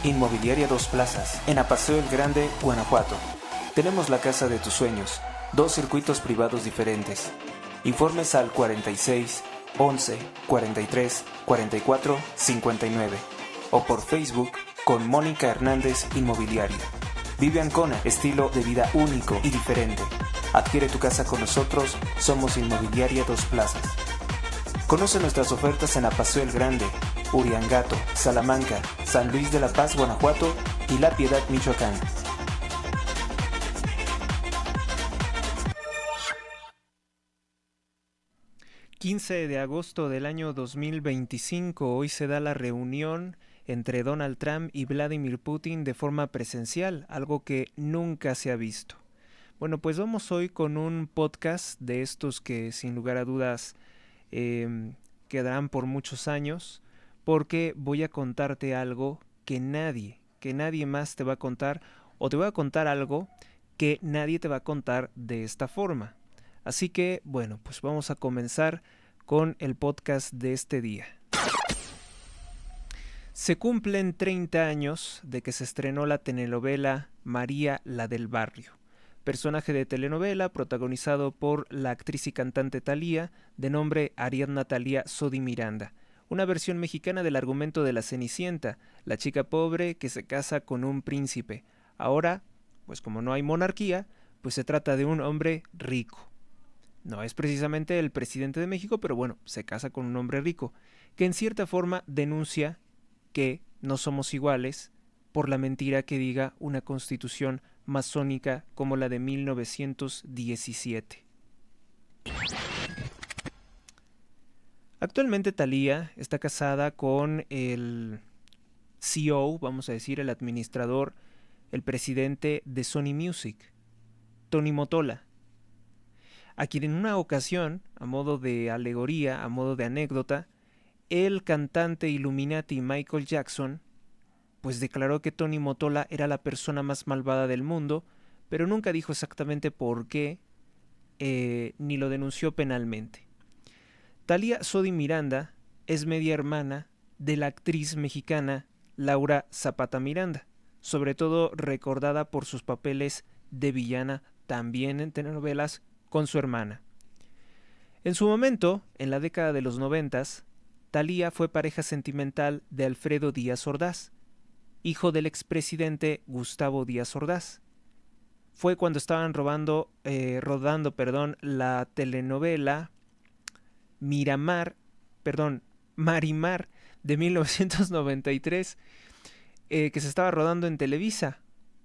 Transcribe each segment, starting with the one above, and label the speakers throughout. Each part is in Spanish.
Speaker 1: Inmobiliaria Dos Plazas, en Apaseo el Grande, Guanajuato. Tenemos la casa de tus sueños, 2 circuitos privados diferentes. Informes al 46 11 43 44 59 o por Facebook con Mónica Hernández Inmobiliaria. Vive Ancona, estilo de vida único y diferente. Adquiere tu casa con nosotros, somos Inmobiliaria Dos Plazas. Conoce nuestras ofertas en Apaseo el Grande, Uriangato, Salamanca, San Luis de la Paz, Guanajuato y La Piedad, Michoacán.
Speaker 2: ...15 de agosto del año 2025, hoy se da la reunión entre Donald Trump y Vladimir Putin de forma presencial, algo que nunca se ha visto. Bueno, pues vamos hoy con un podcast de estos que sin lugar a dudas quedarán por muchos años, porque voy a contarte algo que nadie más te va a contar, o te voy a contar algo que nadie te va a contar de esta forma. Así que, bueno, pues vamos a comenzar con el podcast de este día. Se cumplen 30 años de que se estrenó la telenovela María la del Barrio, personaje de telenovela protagonizado por la actriz y cantante Thalía, de nombre Ariadna Thalía Sodi Miranda, una versión mexicana del argumento de La Cenicienta, la chica pobre que se casa con un príncipe. Ahora, pues como no hay monarquía, pues se trata de un hombre rico. No es precisamente el presidente de México, pero bueno, se casa con un hombre rico, que en cierta forma denuncia que no somos iguales por la mentira que diga una constitución masónica como la de 1917. Actualmente Thalía está casada con el CEO, vamos a decir, el administrador, el presidente de Sony Music, Tony Mottola, a quien en una ocasión, a modo de alegoría, a modo de anécdota, el cantante Illuminati Michael Jackson pues declaró que Tony Mottola era la persona más malvada del mundo, pero nunca dijo exactamente por qué, ni lo denunció penalmente. Thalía Sodi Miranda es media hermana de la actriz mexicana Laura Zapata Miranda, sobre todo recordada por sus papeles de villana también en telenovelas con su hermana. En su momento, en la década de los 90, Thalía fue pareja sentimental de Alfredo Díaz Ordaz, hijo del expresidente Gustavo Díaz Ordaz. Fue cuando estaban rodando la telenovela Marimar de 1993, que se estaba rodando en Televisa,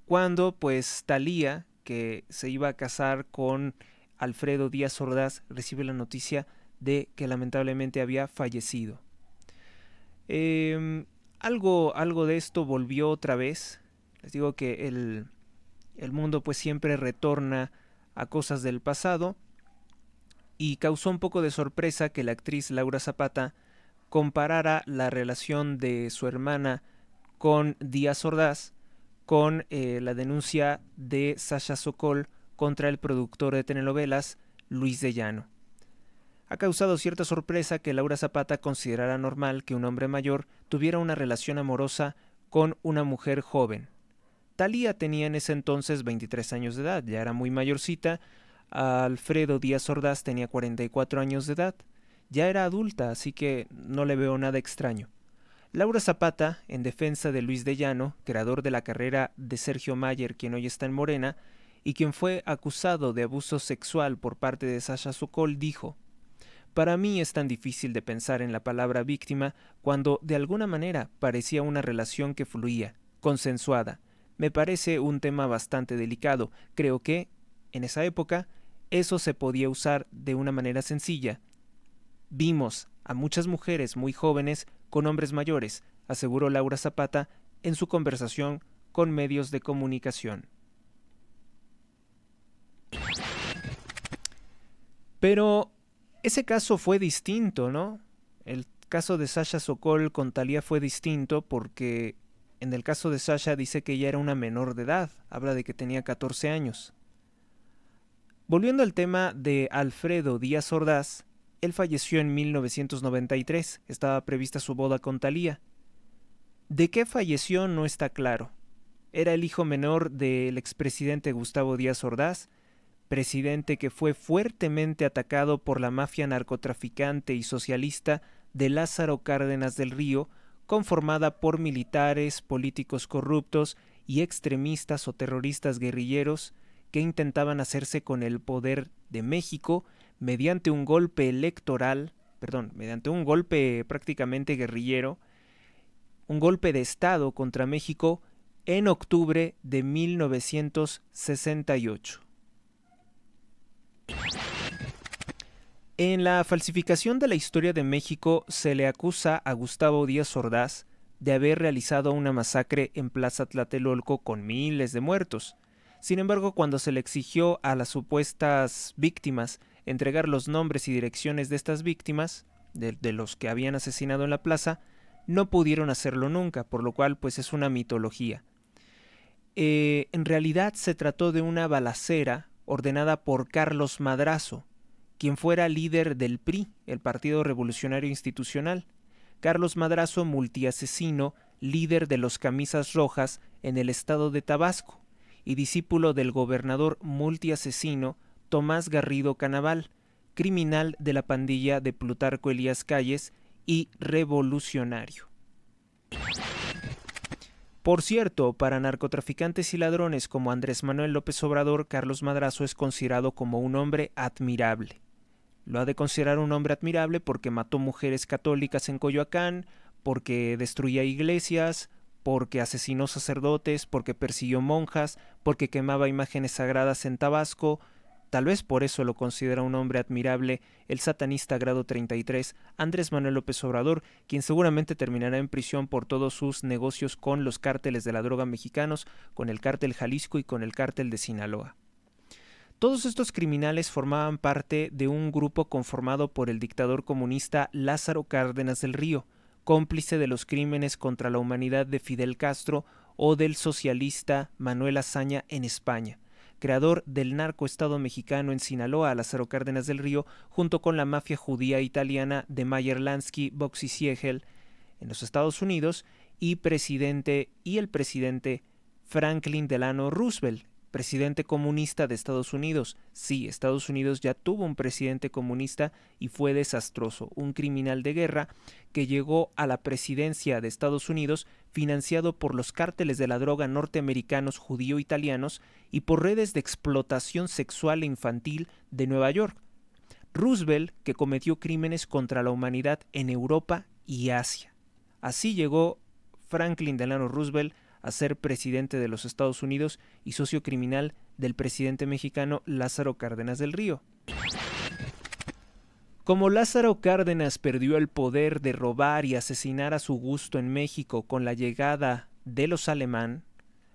Speaker 2: cuando pues Thalía, que se iba a casar con Alfredo Díaz Ordaz, recibe la noticia de que lamentablemente había fallecido. Algo de esto volvió otra vez. Les digo que el mundo pues siempre retorna a cosas del pasado, y causó un poco de sorpresa que la actriz Laura Zapata comparara la relación de su hermana con Díaz Ordaz con la denuncia de Sasha Sokol contra el productor de telenovelas Luis de Llano. Ha causado cierta sorpresa que Laura Zapata considerara normal que un hombre mayor tuviera una relación amorosa con una mujer joven. Thalía tenía en ese entonces 23 años de edad, ya era muy mayorcita. Alfredo Díaz Ordaz tenía 44 años de edad, ya era adulta, así que no le veo nada extraño. Laura Zapata, en defensa de Luis de Llano, creador de la carrera de Sergio Mayer, quien hoy está en Morena, y quien fue acusado de abuso sexual por parte de Sasha Sokol, dijo: «Para mí es tan difícil de pensar en la palabra víctima cuando de alguna manera parecía una relación que fluía, consensuada. Me parece un tema bastante delicado. Creo que, en esa época, eso se podía usar de una manera sencilla. Vimos a muchas mujeres muy jóvenes con hombres mayores», aseguró Laura Zapata en su conversación con medios de comunicación. Pero ese caso fue distinto, ¿no? El caso de Sasha Sokol con Thalía fue distinto porque en el caso de Sasha dice que ella era una menor de edad, habla de que tenía 14 años. Volviendo al tema de Alfredo Díaz Ordaz, él falleció en 1993, estaba prevista su boda con Thalía. ¿De qué falleció? No está claro. Era el hijo menor del expresidente Gustavo Díaz Ordaz, presidente que fue fuertemente atacado por la mafia narcotraficante y socialista de Lázaro Cárdenas del Río, conformada por militares, políticos corruptos y extremistas o terroristas guerrilleros que intentaban hacerse con el poder de México mediante un golpe prácticamente guerrillero, un golpe de Estado contra México en octubre de 1968. En la falsificación de la historia de México se le acusa a Gustavo Díaz Ordaz de haber realizado una masacre en Plaza Tlatelolco con miles de muertos. Sin embargo, cuando se le exigió a las supuestas víctimas entregar los nombres y direcciones de estas víctimas, de los que habían asesinado en la plaza, no pudieron hacerlo nunca, por lo cual pues es una mitología. En realidad se trató de una balacera ordenada por Carlos Madrazo, quien fuera líder del PRI, el Partido Revolucionario Institucional. Carlos Madrazo, multiasesino, líder de los Camisas Rojas en el estado de Tabasco, y discípulo del gobernador multiasesino Tomás Garrido Canaval, criminal de la pandilla de Plutarco Elías Calles y revolucionario. Por cierto, para narcotraficantes y ladrones como Andrés Manuel López Obrador, Carlos Madrazo es considerado como un hombre admirable. Lo ha de considerar un hombre admirable porque mató mujeres católicas en Coyoacán, porque destruía iglesias, porque asesinó sacerdotes, porque persiguió monjas, porque quemaba imágenes sagradas en Tabasco. Tal vez por eso lo considera un hombre admirable el satanista grado 33 Andrés Manuel López Obrador, quien seguramente terminará en prisión por todos sus negocios con los cárteles de la droga mexicanos, con el cártel Jalisco y con el cártel de Sinaloa. Todos estos criminales formaban parte de un grupo conformado por el dictador comunista Lázaro Cárdenas del Río, cómplice de los crímenes contra la humanidad de Fidel Castro o del socialista Manuel Azaña en España, creador del narcoestado mexicano en Sinaloa, Lázaro Cárdenas del Río, junto con la mafia judía italiana de Meyer Lansky, Boxy Siegel en los Estados Unidos y el presidente Franklin Delano Roosevelt, presidente comunista de Estados Unidos. Sí, Estados Unidos ya tuvo un presidente comunista y fue desastroso, un criminal de guerra que llegó a la presidencia de Estados Unidos financiado por los cárteles de la droga norteamericanos judío-italianos y por redes de explotación sexual e infantil de Nueva York. Roosevelt, que cometió crímenes contra la humanidad en Europa y Asia. Así llegó Franklin Delano Roosevelt a ser presidente de los Estados Unidos y socio criminal del presidente mexicano Lázaro Cárdenas del Río. Como Lázaro Cárdenas perdió el poder de robar y asesinar a su gusto en México con la llegada de los alemán,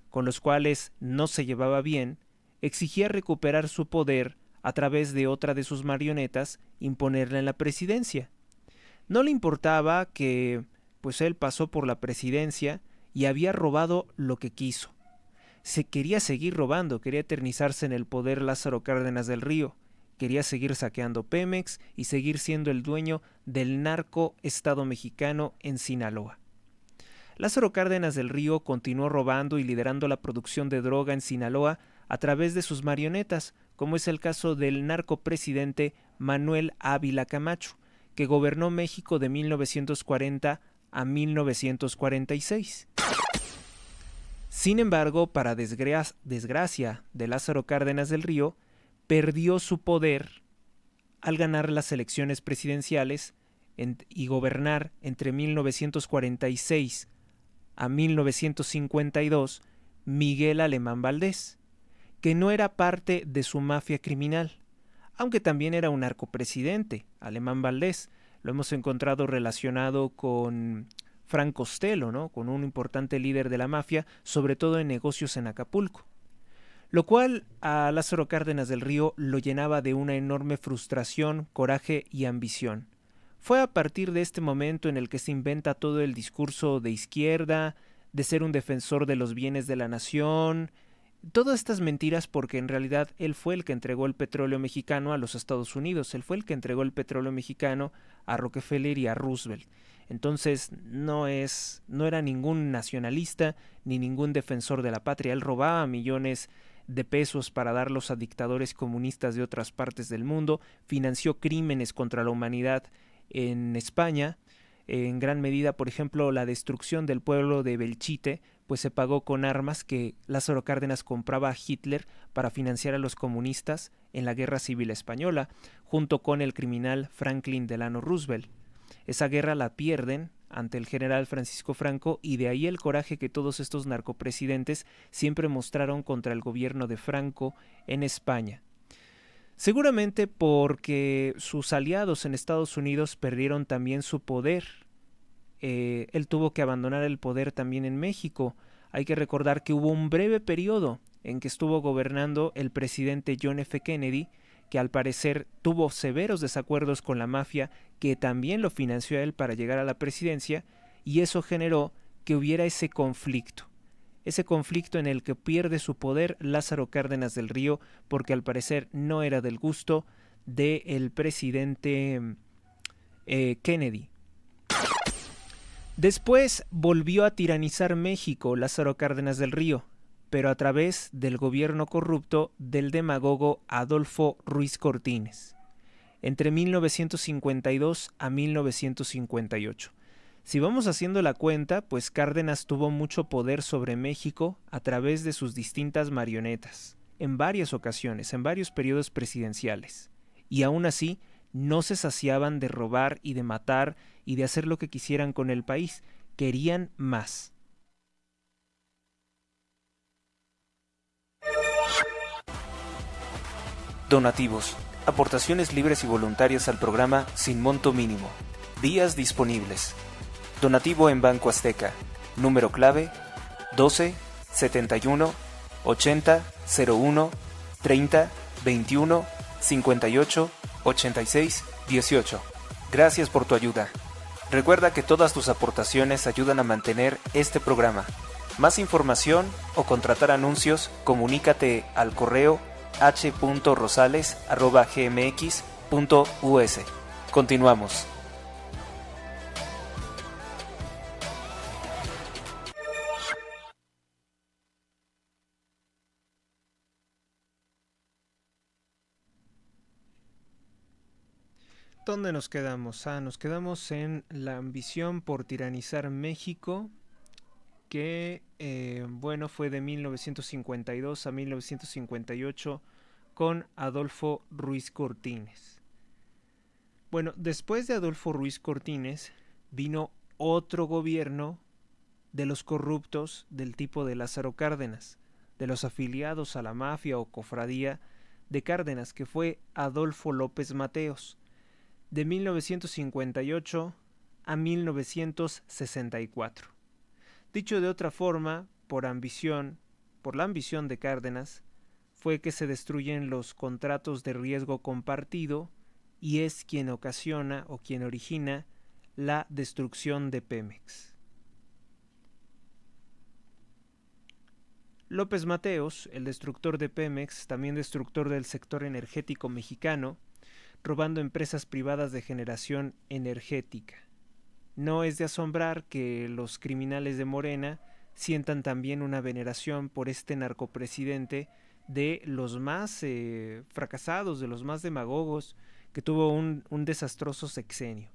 Speaker 2: con los cuales no se llevaba bien, exigía recuperar su poder a través de otra de sus marionetas, imponerla en la presidencia. No le importaba que, pues él pasó por la presidencia y había robado lo que quiso. Se quería seguir robando, quería eternizarse en el poder Lázaro Cárdenas del Río, quería seguir saqueando Pemex y seguir siendo el dueño del narco estado mexicano en Sinaloa. Lázaro Cárdenas del Río continuó robando y liderando la producción de droga en Sinaloa a través de sus marionetas, como es el caso del narcopresidente Manuel Ávila Camacho, que gobernó México de 1940 a 1946. Sin embargo, para desgracia de Lázaro Cárdenas del Río, perdió su poder al ganar las elecciones presidenciales y gobernar entre 1946 a 1952 Miguel Alemán Valdés, que no era parte de su mafia criminal, aunque también era un narcopresidente. Alemán Valdés lo hemos encontrado relacionado con Frank Costello, ¿no? Con un importante líder de la mafia, sobre todo en negocios en Acapulco. Lo cual a Lázaro Cárdenas del Río lo llenaba de una enorme frustración, coraje y ambición. Fue a partir de este momento en el que se inventa todo el discurso de izquierda, de ser un defensor de los bienes de la nación, todas estas mentiras, porque en realidad él fue el que entregó el petróleo mexicano a los Estados Unidos, él fue el que entregó el petróleo mexicano a Rockefeller y a Roosevelt. Entonces no era ningún nacionalista ni ningún defensor de la patria. Él robaba millones de pesos para darlos a dictadores comunistas de otras partes del mundo, financió crímenes contra la humanidad en España, en gran medida, por ejemplo, la destrucción del pueblo de Belchite, pues se pagó con armas que Lázaro Cárdenas compraba a Hitler para financiar a los comunistas en la Guerra Civil Española, junto con el criminal Franklin Delano Roosevelt. Esa guerra la pierden ante el general Francisco Franco, y de ahí el coraje que todos estos narcopresidentes siempre mostraron contra el gobierno de Franco en España. Seguramente porque sus aliados en Estados Unidos perdieron también su poder. Él tuvo que abandonar el poder también en México. Hay que recordar que hubo un breve periodo en que estuvo gobernando el presidente John F. Kennedy, que al parecer tuvo severos desacuerdos con la mafia, que también lo financió a él para llegar a la presidencia, y eso generó que hubiera ese conflicto en el que pierde su poder Lázaro Cárdenas del Río, porque al parecer no era del gusto del presidente Kennedy. Después volvió a tiranizar México Lázaro Cárdenas del Río, pero a través del gobierno corrupto del demagogo Adolfo Ruiz Cortines, entre 1952 a 1958. Si vamos haciendo la cuenta, pues Cárdenas tuvo mucho poder sobre México a través de sus distintas marionetas, en varias ocasiones, en varios periodos presidenciales, y aún así no se saciaban de robar y de matar y de hacer lo que quisieran con el país, querían más.
Speaker 1: Donativos. Aportaciones libres y voluntarias al programa sin monto mínimo. Vías disponibles. Donativo en Banco Azteca. Número clave 12 71 80 01 30 21 58 86 18. Gracias por tu ayuda. Recuerda que todas tus aportaciones ayudan a mantener este programa. Más información o contratar anuncios, comunícate al correo h.rosales@gmx.us. Continuamos.
Speaker 2: ¿Dónde nos quedamos? Nos quedamos en la ambición por tiranizar México, que fue de 1952 a 1958 con Adolfo Ruiz Cortines. Bueno, después de Adolfo Ruiz Cortines vino otro gobierno de los corruptos del tipo de Lázaro Cárdenas, de los afiliados a la mafia o cofradía de Cárdenas, que fue Adolfo López Mateos, de 1958 a 1964. Dicho de otra forma, por la ambición de Cárdenas, fue que se destruyen los contratos de riesgo compartido, y es quien ocasiona o quien origina la destrucción de Pemex. López Mateos, el destructor de Pemex, también destructor del sector energético mexicano, robando empresas privadas de generación energética. No es de asombrar que los criminales de Morena sientan también una veneración por este narcopresidente, de los más fracasados, de los más demagogos, que tuvo un desastroso sexenio.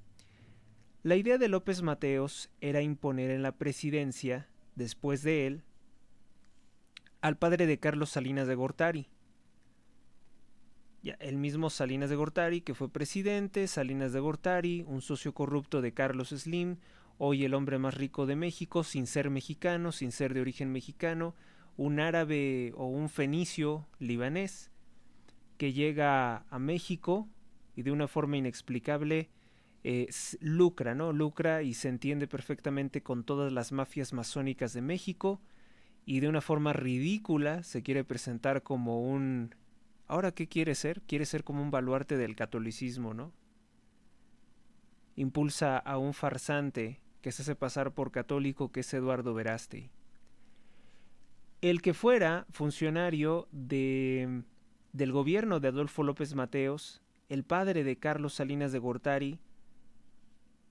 Speaker 2: La idea de López Mateos era imponer en la presidencia, después de él, al padre de Carlos Salinas de Gortari. El mismo Salinas de Gortari, que fue presidente, Salinas de Gortari, un socio corrupto de Carlos Slim, hoy el hombre más rico de México, sin ser mexicano, sin ser de origen mexicano, un árabe o un fenicio libanés que llega a México y de una forma inexplicable lucra y se entiende perfectamente con todas las mafias masónicas de México, y de una forma ridícula se quiere presentar como un... ¿Ahora qué quiere ser? Quiere ser como un baluarte del catolicismo, ¿no? Impulsa a un farsante que se hace pasar por católico, que es Eduardo Verástegui. El que fuera funcionario del gobierno de Adolfo López Mateos, el padre de Carlos Salinas de Gortari,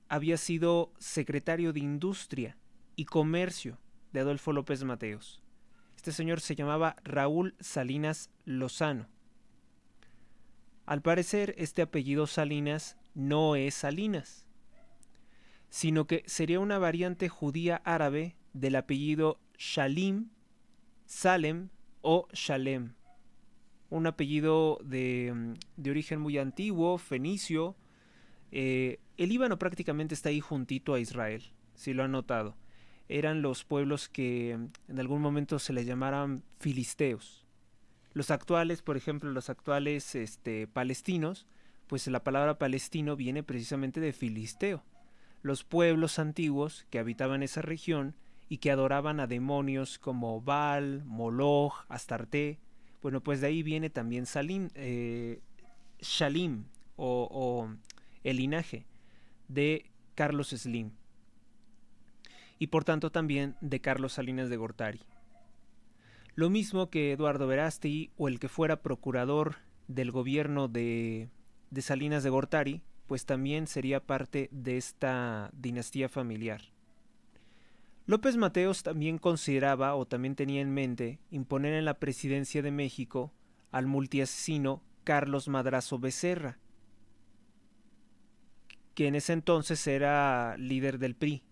Speaker 2: había sido secretario de Industria y Comercio de Adolfo López Mateos. Este señor se llamaba Raúl Salinas Lozano. Al parecer, este apellido Salinas no es Salinas, sino que sería una variante judía árabe del apellido Shalim, Salem o Shalem. Un apellido de origen muy antiguo, fenicio. El Líbano prácticamente está ahí juntito a Israel, si lo han notado. Eran los pueblos que en algún momento se les llamaran filisteos. Los actuales, por ejemplo, los actuales palestinos, pues la palabra palestino viene precisamente de filisteo. Los pueblos antiguos que habitaban esa región y que adoraban a demonios como Baal, Moloch, Astarte. Bueno, pues de ahí viene también Shalim o el linaje de Carlos Slim y por tanto también de Carlos Salinas de Gortari. Lo mismo que Eduardo Verástegui o el que fuera procurador del gobierno de Salinas de Gortari, pues también sería parte de esta dinastía familiar. López Mateos también consideraba o también tenía en mente imponer en la presidencia de México al multiasesino Carlos Madrazo Becerra, que en ese entonces era líder del PRI,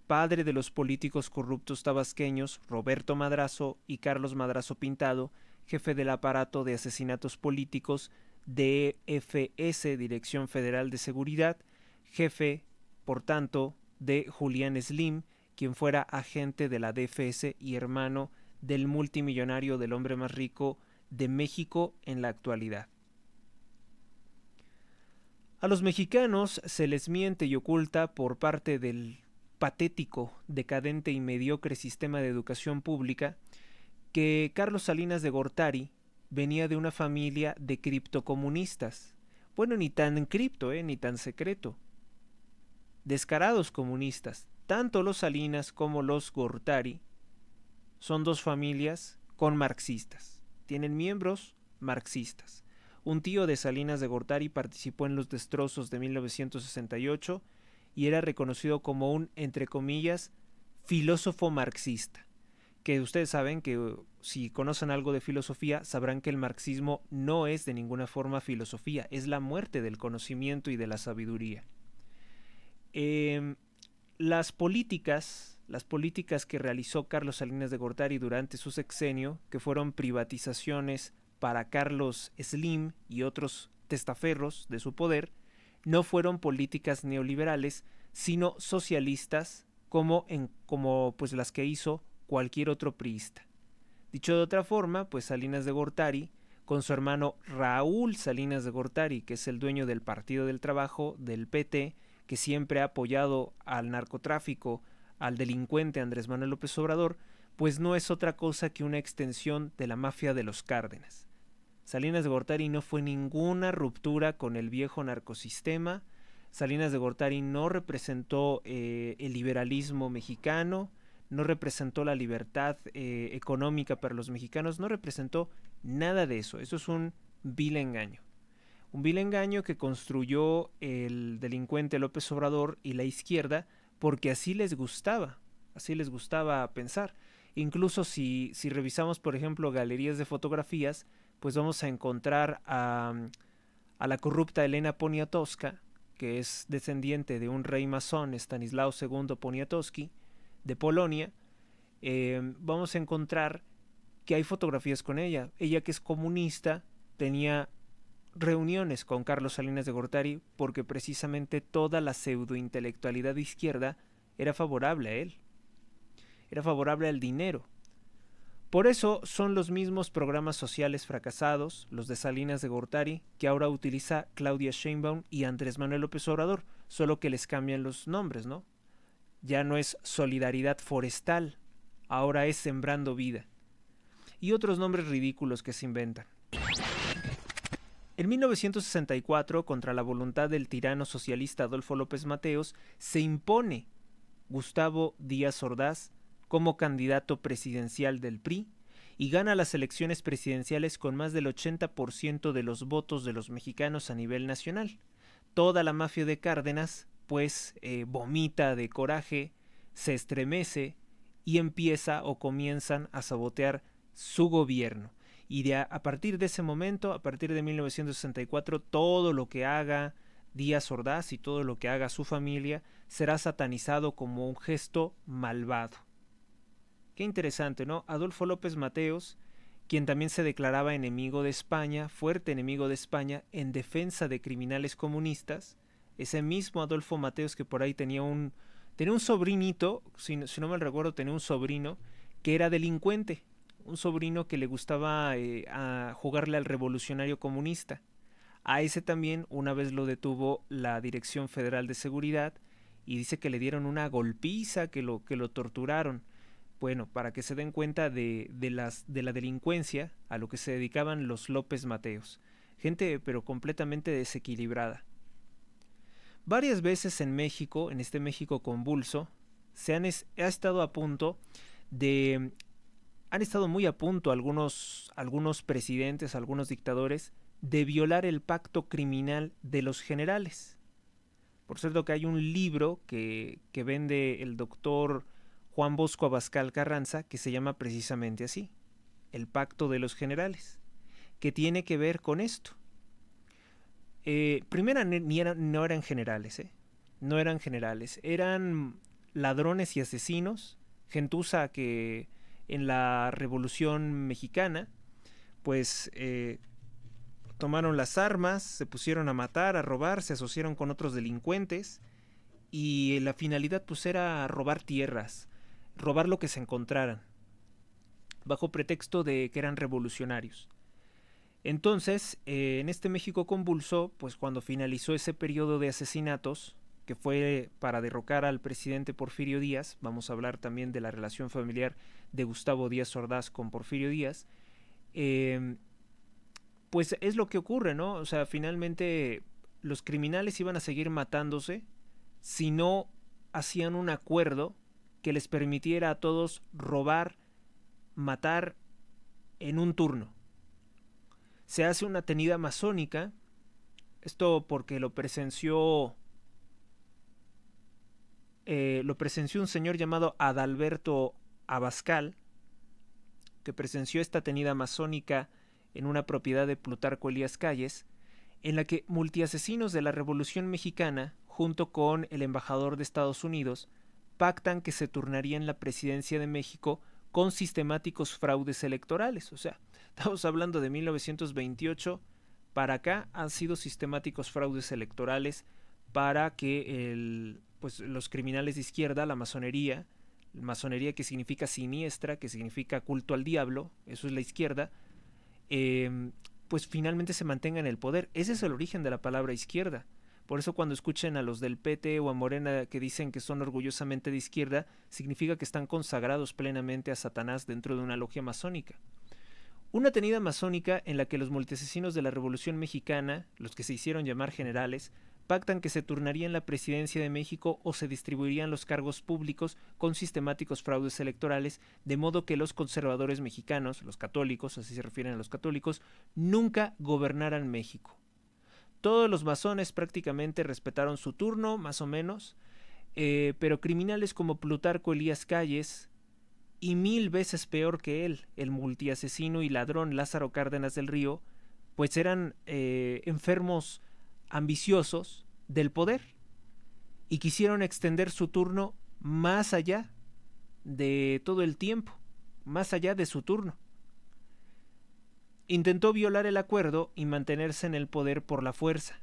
Speaker 2: padre de los políticos corruptos tabasqueños Roberto Madrazo y Carlos Madrazo Pintado, jefe del aparato de asesinatos políticos DFS, Dirección Federal de Seguridad, jefe, por tanto, de Julián Slim, quien fuera agente de la DFS y hermano del multimillonario del hombre más rico de México en la actualidad. A los mexicanos se les miente y oculta por parte del patético, decadente y mediocre sistema de educación pública que Carlos Salinas de Gortari venía de una familia de criptocomunistas. Bueno, ni tan cripto, ni tan secreto. Descarados comunistas. Tanto los Salinas como los Gortari son dos familias con marxistas. Tienen miembros marxistas. Un tío de Salinas de Gortari participó en los destrozos de 1968 y era reconocido como un, entre comillas, filósofo marxista. Que ustedes saben que si conocen algo de filosofía sabrán que el marxismo no es de ninguna forma filosofía, es la muerte del conocimiento y de la sabiduría. Las políticas que realizó Carlos Salinas de Gortari durante su sexenio, que fueron privatizaciones para Carlos Slim y otros testaferros de su poder, no fueron políticas neoliberales, sino socialistas como pues las que hizo cualquier otro priista. Dicho de otra forma, pues Salinas de Gortari, con su hermano Raúl Salinas de Gortari, que es el dueño del Partido del Trabajo, del PT, que siempre ha apoyado al narcotráfico, al delincuente Andrés Manuel López Obrador, pues no es otra cosa que una extensión de la mafia de los Cárdenas. Salinas de Gortari no fue ninguna ruptura con el viejo narcosistema. Salinas de Gortari no representó el liberalismo mexicano, no representó la libertad económica para los mexicanos, no representó nada de eso. Eso es un vil engaño. Un vil engaño que construyó el delincuente López Obrador y la izquierda porque así les gustaba pensar. Incluso si revisamos, por ejemplo, galerías de fotografías, pues vamos a encontrar a la corrupta Elena Poniatowska, que es descendiente de un rey masón, Stanislao II Poniatowski, de Polonia. Vamos a encontrar que hay fotografías con ella. Ella, que es comunista, tenía reuniones con Carlos Salinas de Gortari porque precisamente toda la pseudointelectualidad de izquierda era favorable a él. Era favorable al dinero. Por eso son los mismos programas sociales fracasados, los de Salinas de Gortari, que ahora utiliza Claudia Sheinbaum y Andrés Manuel López Obrador, solo que les cambian los nombres, ¿no? Ya no es Solidaridad Forestal, ahora es Sembrando Vida. Y otros nombres ridículos que se inventan. En 1964, contra la voluntad del tirano socialista Adolfo López Mateos, se impone Gustavo Díaz Ordaz como candidato presidencial del PRI y gana las elecciones presidenciales con más del 80% de los votos de los mexicanos a nivel nacional. Toda la mafia de Cárdenas pues vomita de coraje, se estremece y empieza o comienzan a sabotear su gobierno. Y a partir de ese momento, a partir de 1964, todo lo que haga Díaz Ordaz y todo lo que haga su familia será satanizado como un gesto malvado. Qué interesante, ¿no? Adolfo López Mateos, quien también se declaraba enemigo de España, fuerte enemigo de España, en defensa de criminales comunistas, ese mismo Adolfo Mateos que por ahí tenía un sobrinito, si no mal recuerdo, tenía un sobrino que era delincuente, un sobrino que le gustaba a jugarle al revolucionario comunista. A ese también una vez lo detuvo la Dirección Federal de Seguridad y dice que le dieron una golpiza, que lo torturaron. Bueno, para que se den cuenta de la delincuencia a lo que se dedicaban los López Mateos. Gente pero completamente desequilibrada. Varias veces en México, en este México convulso, ha estado a punto de... Han estado muy a punto algunos presidentes, algunos dictadores, de violar el pacto criminal de los generales. Por cierto que hay un libro que vende el doctor Juan Bosco Abascal Carranza que se llama precisamente así, El Pacto de los Generales, que tiene que ver con esto. Primero no eran generales, no eran generales, eran ladrones y asesinos, gentuza que en la Revolución Mexicana pues tomaron las armas, se pusieron a matar, a robar, se asociaron con otros delincuentes y la finalidad pues era robar tierras, robar lo que se encontraran, bajo pretexto de que eran revolucionarios. Entonces, en este México convulso, pues cuando finalizó ese periodo de asesinatos, que fue para derrocar al presidente Porfirio Díaz, vamos a hablar también de la relación familiar de Gustavo Díaz Ordaz con Porfirio Díaz, pues es lo que ocurre, ¿no? O sea, finalmente los criminales iban a seguir matándose si no hacían un acuerdo que les permitiera a todos robar, matar en un turno. Se hace una tenida masónica, esto porque lo presenció un señor llamado Adalberto Abascal, que presenció esta tenida masónica en una propiedad de Plutarco Elías Calles, en la que multiasesinos de la Revolución Mexicana, junto con el embajador de Estados Unidos, pactan que se turnarían la presidencia de México con sistemáticos fraudes electorales. O sea, estamos hablando de 1928, para acá han sido sistemáticos fraudes electorales para que los criminales de izquierda, la masonería que significa siniestra, que significa culto al diablo, eso es la izquierda, pues finalmente se mantenga en el poder. Ese es el origen de la palabra izquierda. Por eso cuando escuchen a los del PT o a Morena que dicen que son orgullosamente de izquierda, significa que están consagrados plenamente a Satanás dentro de una logia masónica. Una tenida masónica en la que los multiasesinos de la Revolución Mexicana, los que se hicieron llamar generales, pactan que se turnarían la presidencia de México o se distribuirían los cargos públicos con sistemáticos fraudes electorales, de modo que los conservadores mexicanos, los católicos, así se refieren a los católicos, nunca gobernaran México. Todos los masones prácticamente respetaron su turno, más o menos, pero criminales como Plutarco Elías Calles y 1000 veces peor que él, el multiasesino y ladrón Lázaro Cárdenas del Río, pues eran enfermos ambiciosos del poder y quisieron extender su turno más allá de todo el tiempo, más allá de su turno. Intentó violar el acuerdo y mantenerse en el poder por la fuerza.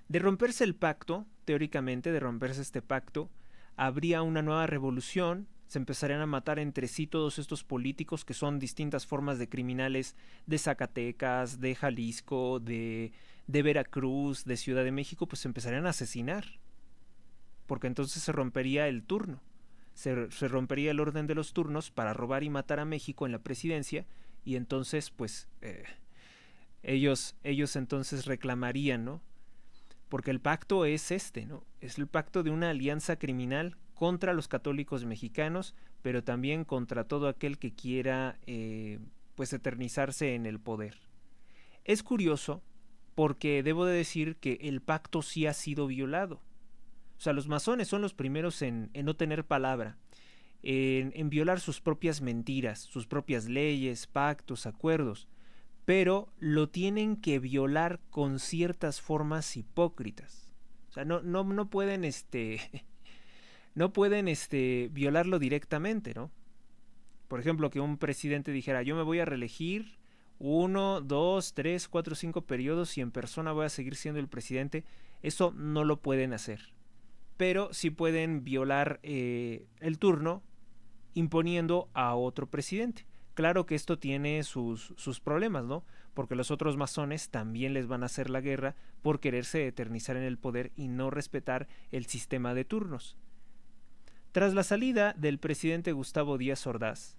Speaker 2: De romperse el pacto, teóricamente de romperse este pacto, habría una nueva revolución, se empezarían a matar entre sí todos estos políticos que son distintas formas de criminales de Zacatecas, de Jalisco, de Veracruz, de Ciudad de México, pues se empezarían a asesinar, porque entonces se rompería el turno, se rompería el orden de los turnos para robar y matar a México en la presidencia, y entonces pues ellos entonces reclamarían, ¿no? Porque el pacto es ¿no? Es el pacto de una alianza criminal contra los católicos mexicanos, pero también contra todo aquel que quiera pues eternizarse en el poder. Es curioso porque debo de decir que el pacto sí ha sido violado. O sea, los masones son los primeros en no tener palabra, en violar sus propias mentiras, sus propias leyes, pactos, acuerdos, pero lo tienen que violar con ciertas formas hipócritas. O sea, no pueden no pueden violarlo directamente, ¿no? Por ejemplo, que un presidente dijera, yo me voy a reelegir 1, 2, 3, 4, 5 periodos y en persona voy a seguir siendo el presidente. Eso no lo pueden hacer. Pero sí pueden violar el turno imponiendo a otro presidente. Claro que esto tiene sus problemas, ¿no? Porque los otros masones también les van a hacer la guerra por quererse eternizar en el poder y no respetar el sistema de turnos. Tras la salida del presidente Gustavo Díaz Ordaz,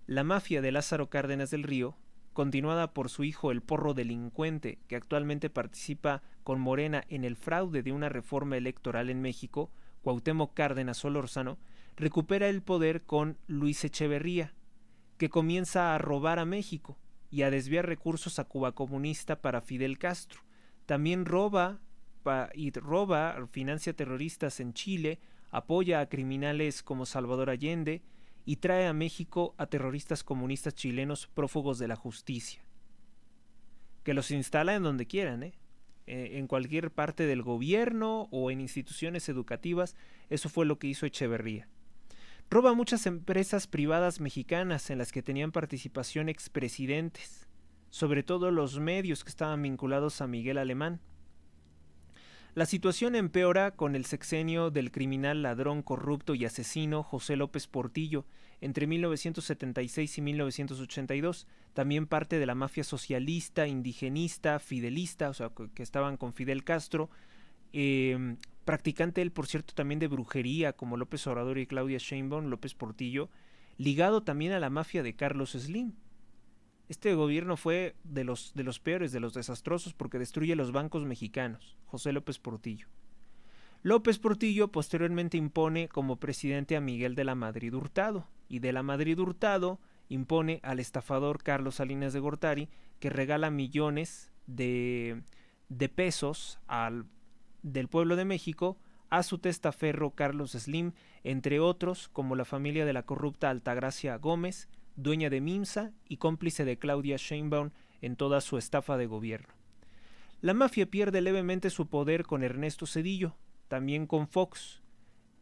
Speaker 2: la mafia de Lázaro Cárdenas del Río, continuada por su hijo el Porro delincuente, que actualmente participa con Morena en el fraude de una reforma electoral en México, Cuauhtémoc Cárdenas Solórzano, recupera el poder con Luis Echeverría, que comienza a robar a México y a desviar recursos a Cuba comunista para Fidel Castro. También roba, financia terroristas en Chile, apoya a criminales como Salvador Allende y trae a México a terroristas comunistas chilenos prófugos de la justicia, que los instala en donde quieran, en cualquier parte del gobierno o en instituciones educativas. Eso fue lo que hizo Echeverría. Roba muchas empresas privadas mexicanas en las que tenían participación expresidentes, sobre todo los medios que estaban vinculados a Miguel Alemán. La situación empeora con el sexenio del criminal, ladrón, corrupto y asesino José López Portillo entre 1976 y 1982, también parte de la mafia socialista, indigenista, fidelista, o sea, que estaban con Fidel Castro, practicante él, por cierto, también de brujería, como López Obrador y Claudia Sheinbaum. López Portillo, ligado también a la mafia de Carlos Slim. Este gobierno fue de los peores, de los desastrosos, porque destruye los bancos mexicanos. José López Portillo. López Portillo posteriormente impone como presidente a Miguel de la Madrid Hurtado, y de la Madrid Hurtado impone al estafador Carlos Salinas de Gortari, que regala millones de pesos del pueblo de México a su testaferro Carlos Slim, entre otros como la familia de la corrupta Altagracia Gómez, dueña de Minsa y cómplice de Claudia Sheinbaum en toda su estafa de gobierno. La mafia pierde levemente su poder con Ernesto Zedillo, también con Fox.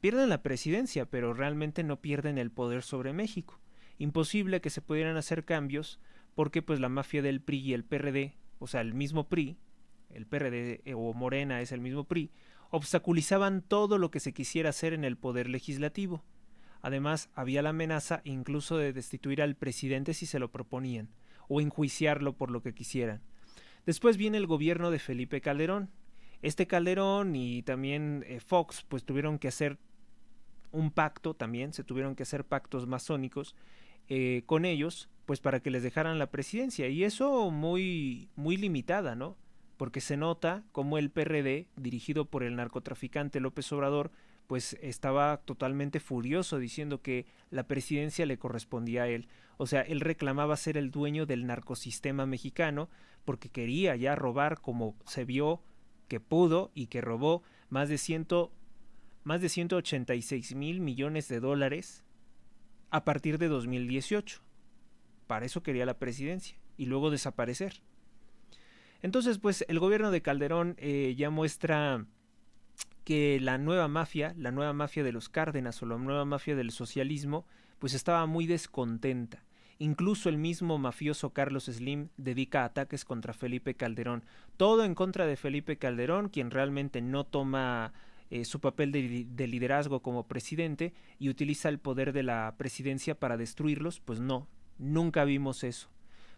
Speaker 2: Pierden la presidencia, pero realmente no pierden el poder sobre México. Imposible que se pudieran hacer cambios porque pues la mafia del PRI y el PRD, o sea, el mismo PRI, el PRD o Morena es el mismo PRI, obstaculizaban todo lo que se quisiera hacer en el poder legislativo. Además, había la amenaza incluso de destituir al presidente si se lo proponían, o enjuiciarlo por lo que quisieran. Después viene el gobierno de Felipe Calderón. Este Calderón y también Fox pues tuvieron que hacer un pacto también, se tuvieron que hacer pactos masónicos con ellos, pues para que les dejaran la presidencia, y eso muy limitada, ¿no? Porque se nota como el PRD, dirigido por el narcotraficante López Obrador, pues estaba totalmente furioso diciendo que la presidencia le correspondía a él. O sea, él reclamaba ser el dueño del narcosistema mexicano porque quería ya robar, como se vio que pudo y que robó más de 186 mil millones de dólares a partir de 2018. Para eso quería la presidencia y luego desaparecer. Entonces, pues el gobierno de Calderón ya muestra que la nueva mafia de los Cárdenas o la nueva mafia del socialismo, pues estaba muy descontenta. Incluso el mismo mafioso Carlos Slim dedica ataques contra Felipe Calderón. Todo en contra de Felipe Calderón, quien realmente no toma su papel de liderazgo como presidente y utiliza el poder de la presidencia para destruirlos. Pues no, nunca vimos eso.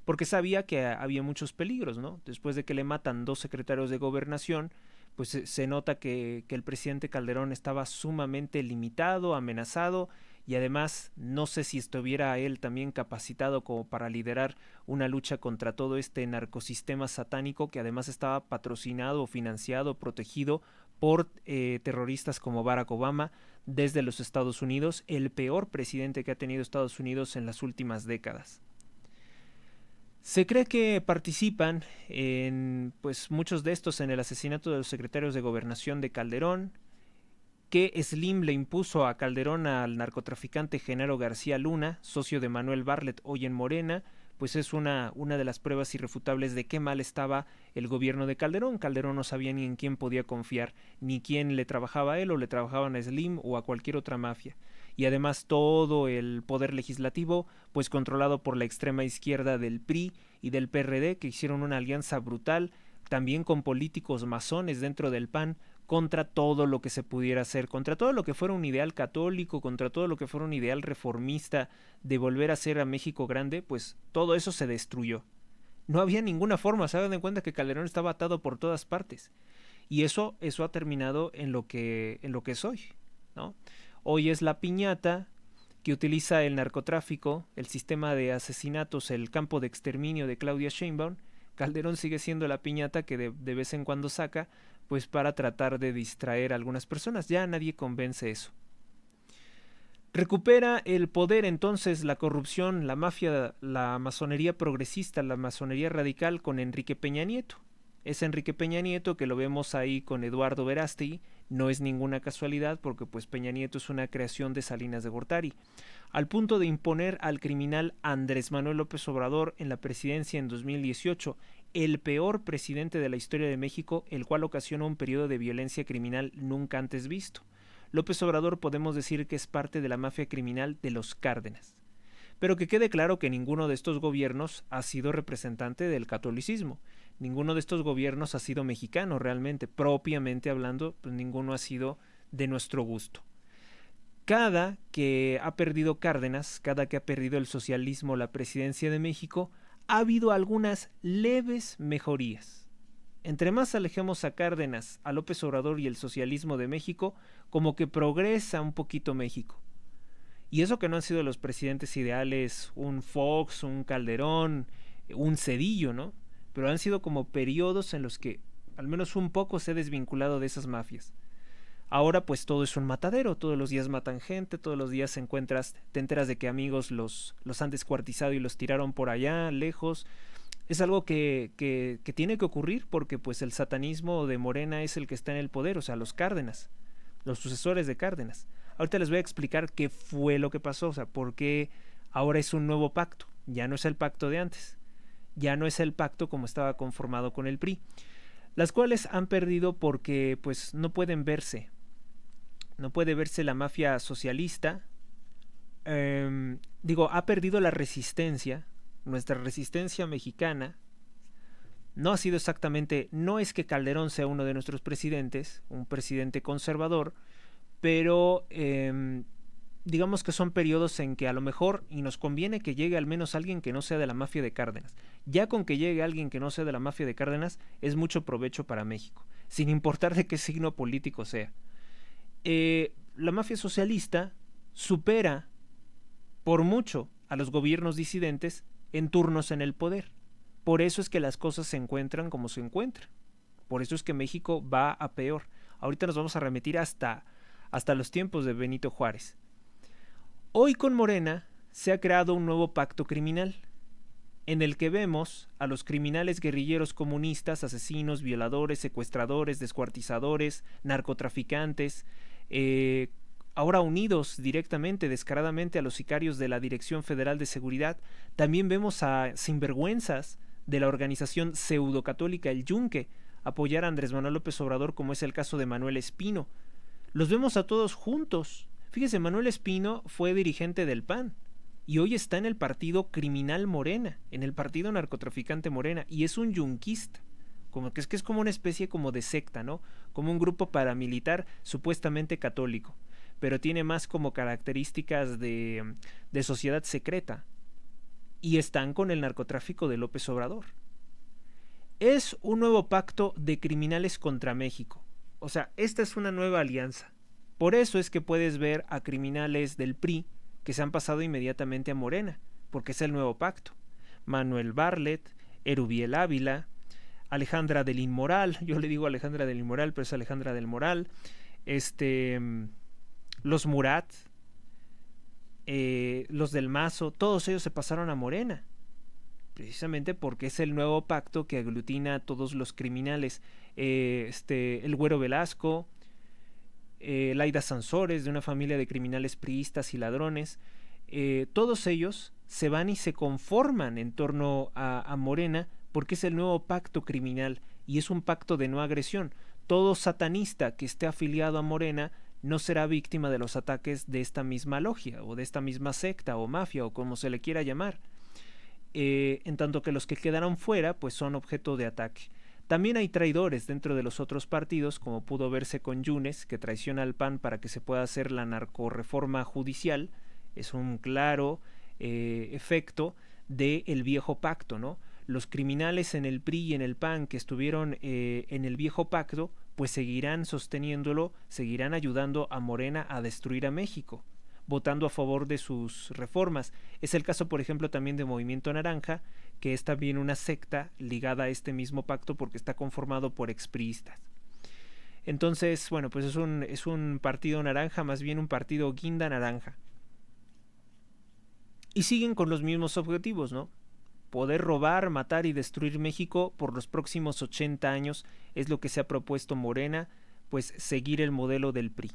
Speaker 2: Porque sabía que había muchos peligros, ¿no? Después de que le matan 2 secretarios de gobernación, pues se nota que el presidente Calderón estaba sumamente limitado, amenazado, y además no sé si estuviera él también capacitado como para liderar una lucha contra todo este narcosistema satánico que además estaba patrocinado, financiado, protegido por terroristas como Barack Obama desde los Estados Unidos, el peor presidente que ha tenido Estados Unidos en las últimas décadas. Se cree que participan en, pues muchos de estos en el asesinato de los secretarios de gobernación de Calderón, que Slim le impuso a Calderón al narcotraficante Genaro García Luna, socio de Manuel Bartlett hoy en Morena, pues es una de las pruebas irrefutables de qué mal estaba el gobierno de Calderón. Calderón no sabía ni en quién podía confiar, ni quién le trabajaba a él o le trabajaban a Slim o a cualquier otra mafia. Y además todo el poder legislativo, pues controlado por la extrema izquierda del PRI y del PRD, que hicieron una alianza brutal, también con políticos masones dentro del PAN, contra todo lo que se pudiera hacer, contra todo lo que fuera un ideal católico, contra todo lo que fuera un ideal reformista de volver a ser a México grande, pues todo eso se destruyó. No había ninguna forma, se dan cuenta que Calderón estaba atado por todas partes. Y eso ha terminado en lo que es hoy, ¿no? Hoy es la piñata que utiliza el narcotráfico, el sistema de asesinatos, el campo de exterminio de Claudia Sheinbaum. Calderón sigue siendo la piñata que de vez en cuando saca, pues para tratar de distraer a algunas personas. Ya nadie convence eso. Recupera el poder entonces la corrupción, la mafia, la masonería progresista, la masonería radical con Enrique Peña Nieto. Es Enrique Peña Nieto que lo vemos ahí con Eduardo Verástegui. No es ninguna casualidad porque pues Peña Nieto es una creación de Salinas de Gortari. Al punto de imponer al criminal Andrés Manuel López Obrador en la presidencia en 2018, el peor presidente de la historia de México, el cual ocasionó un periodo de violencia criminal nunca antes visto. López Obrador podemos decir que es parte de la mafia criminal de los Cárdenas. Pero que quede claro que ninguno de estos gobiernos ha sido representante del catolicismo. Ninguno de estos gobiernos ha sido mexicano realmente, propiamente hablando, pues ninguno ha sido de nuestro gusto. Cada que ha perdido Cárdenas, cada que ha perdido el socialismo la presidencia de México, ha habido algunas leves mejorías. Entre más alejemos a Cárdenas, a López Obrador y el socialismo de México, como que progresa un poquito México. Y eso que no han sido los presidentes ideales, un Fox, un Calderón, un Cedillo, ¿no? Pero han sido como periodos en los que al menos un poco se ha desvinculado de esas mafias. Ahora pues todo es un matadero, todos los días matan gente, todos los días te enteras de que amigos los han descuartizado y los tiraron por allá, lejos. Es algo que tiene que ocurrir porque pues el satanismo de Morena es el que está en el poder, o sea, los Cárdenas, los sucesores de Cárdenas. Ahorita les voy a explicar qué fue lo que pasó, o sea, por qué ahora es un nuevo pacto, ya no es el pacto de antes, ya no es el pacto como estaba conformado con el PRI, las cuales han perdido porque pues no pueden verse. No puede verse la mafia socialista. Ha perdido la resistencia. Nuestra resistencia mexicana no ha sido exactamente, no es que Calderón sea uno de nuestros presidentes, un presidente conservador, pero digamos que son periodos en que a lo mejor, y nos conviene que llegue al menos alguien que no sea de la mafia de Cárdenas. Ya con que llegue alguien que no sea de la mafia de Cárdenas, es mucho provecho para México, sin importar de qué signo político sea. La mafia socialista supera por mucho a los gobiernos disidentes en turnos en el poder. Por eso es que las cosas se encuentran como se encuentran. Por eso es que México va a peor. Ahorita nos vamos a remitir hasta los tiempos de Benito Juárez. Hoy con Morena se ha creado un nuevo pacto criminal en el que vemos a los criminales guerrilleros comunistas, asesinos, violadores, secuestradores, descuartizadores, narcotraficantes, ahora unidos directamente, descaradamente a los sicarios de la Dirección Federal de Seguridad. También vemos a sinvergüenzas de la organización pseudocatólica El Yunque apoyar a Andrés Manuel López Obrador, como es el caso de Manuel Espino. Los vemos a todos juntos. Fíjese, Manuel Espino fue dirigente del PAN y hoy está en el partido criminal Morena, en el partido narcotraficante Morena, y es un yunquista. Como que es como una especie como de secta, ¿no? Como un grupo paramilitar supuestamente católico, pero tiene más como características de sociedad secreta, y están con el narcotráfico de López Obrador. Es un nuevo pacto de criminales contra México. O sea, esta es una nueva alianza. Por eso es que puedes ver a criminales del PRI que se han pasado inmediatamente a Morena, porque es el nuevo pacto. Manuel Bartlett, Erubiel Ávila, Alejandra del Inmoral, yo le digo Alejandra del Inmoral, pero es Alejandra del Moral, los Murat, los del Mazo, todos ellos se pasaron a Morena. precisamente porque es el nuevo pacto que aglutina a todos los criminales. El Güero Velasco, Laida Sansores, de una familia de criminales priistas y ladrones, todos ellos se van y se conforman en torno a Morena porque es el nuevo pacto criminal y es un pacto de no agresión. Todo satanista que esté afiliado a Morena no será víctima de los ataques de esta misma logia o de esta misma secta o mafia o como se le quiera llamar. En tanto que los que quedaron fuera pues son objeto de ataque. También hay traidores dentro de los otros partidos, como pudo verse con Yunes, que traiciona al PAN para que se pueda hacer la narcorreforma judicial. Es un claro efecto del viejo pacto, ¿no? Los criminales en el PRI y en el PAN que estuvieron en el viejo pacto, pues seguirán sosteniéndolo, seguirán ayudando a Morena a destruir a México, votando a favor de sus reformas. Es el caso, por ejemplo, también de Movimiento Naranja, que es también una secta ligada a este mismo pacto porque está conformado por expriistas. Entonces, bueno, pues es un partido naranja, más bien un partido guinda naranja. Y siguen con los mismos objetivos, ¿no? Poder robar, matar y destruir México por los próximos 80 años es lo que se ha propuesto Morena, pues seguir el modelo del PRI.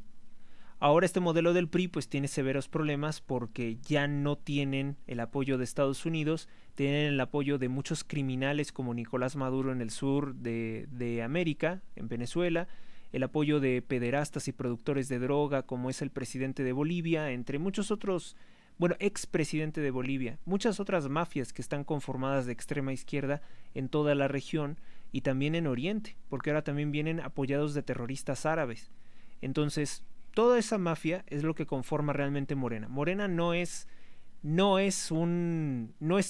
Speaker 2: Ahora este modelo del PRI pues tiene severos problemas porque ya no tienen el apoyo de Estados Unidos, tienen el apoyo de muchos criminales como Nicolás Maduro en el sur de América, en Venezuela, el apoyo de pederastas y productores de droga como es el presidente de Bolivia, entre muchos otros, bueno, expresidente de Bolivia, muchas otras mafias que están conformadas de extrema izquierda en toda la región y también en Oriente, porque ahora también vienen apoyados de terroristas árabes. Entonces, toda esa mafia es lo que conforma realmente Morena. Morena no es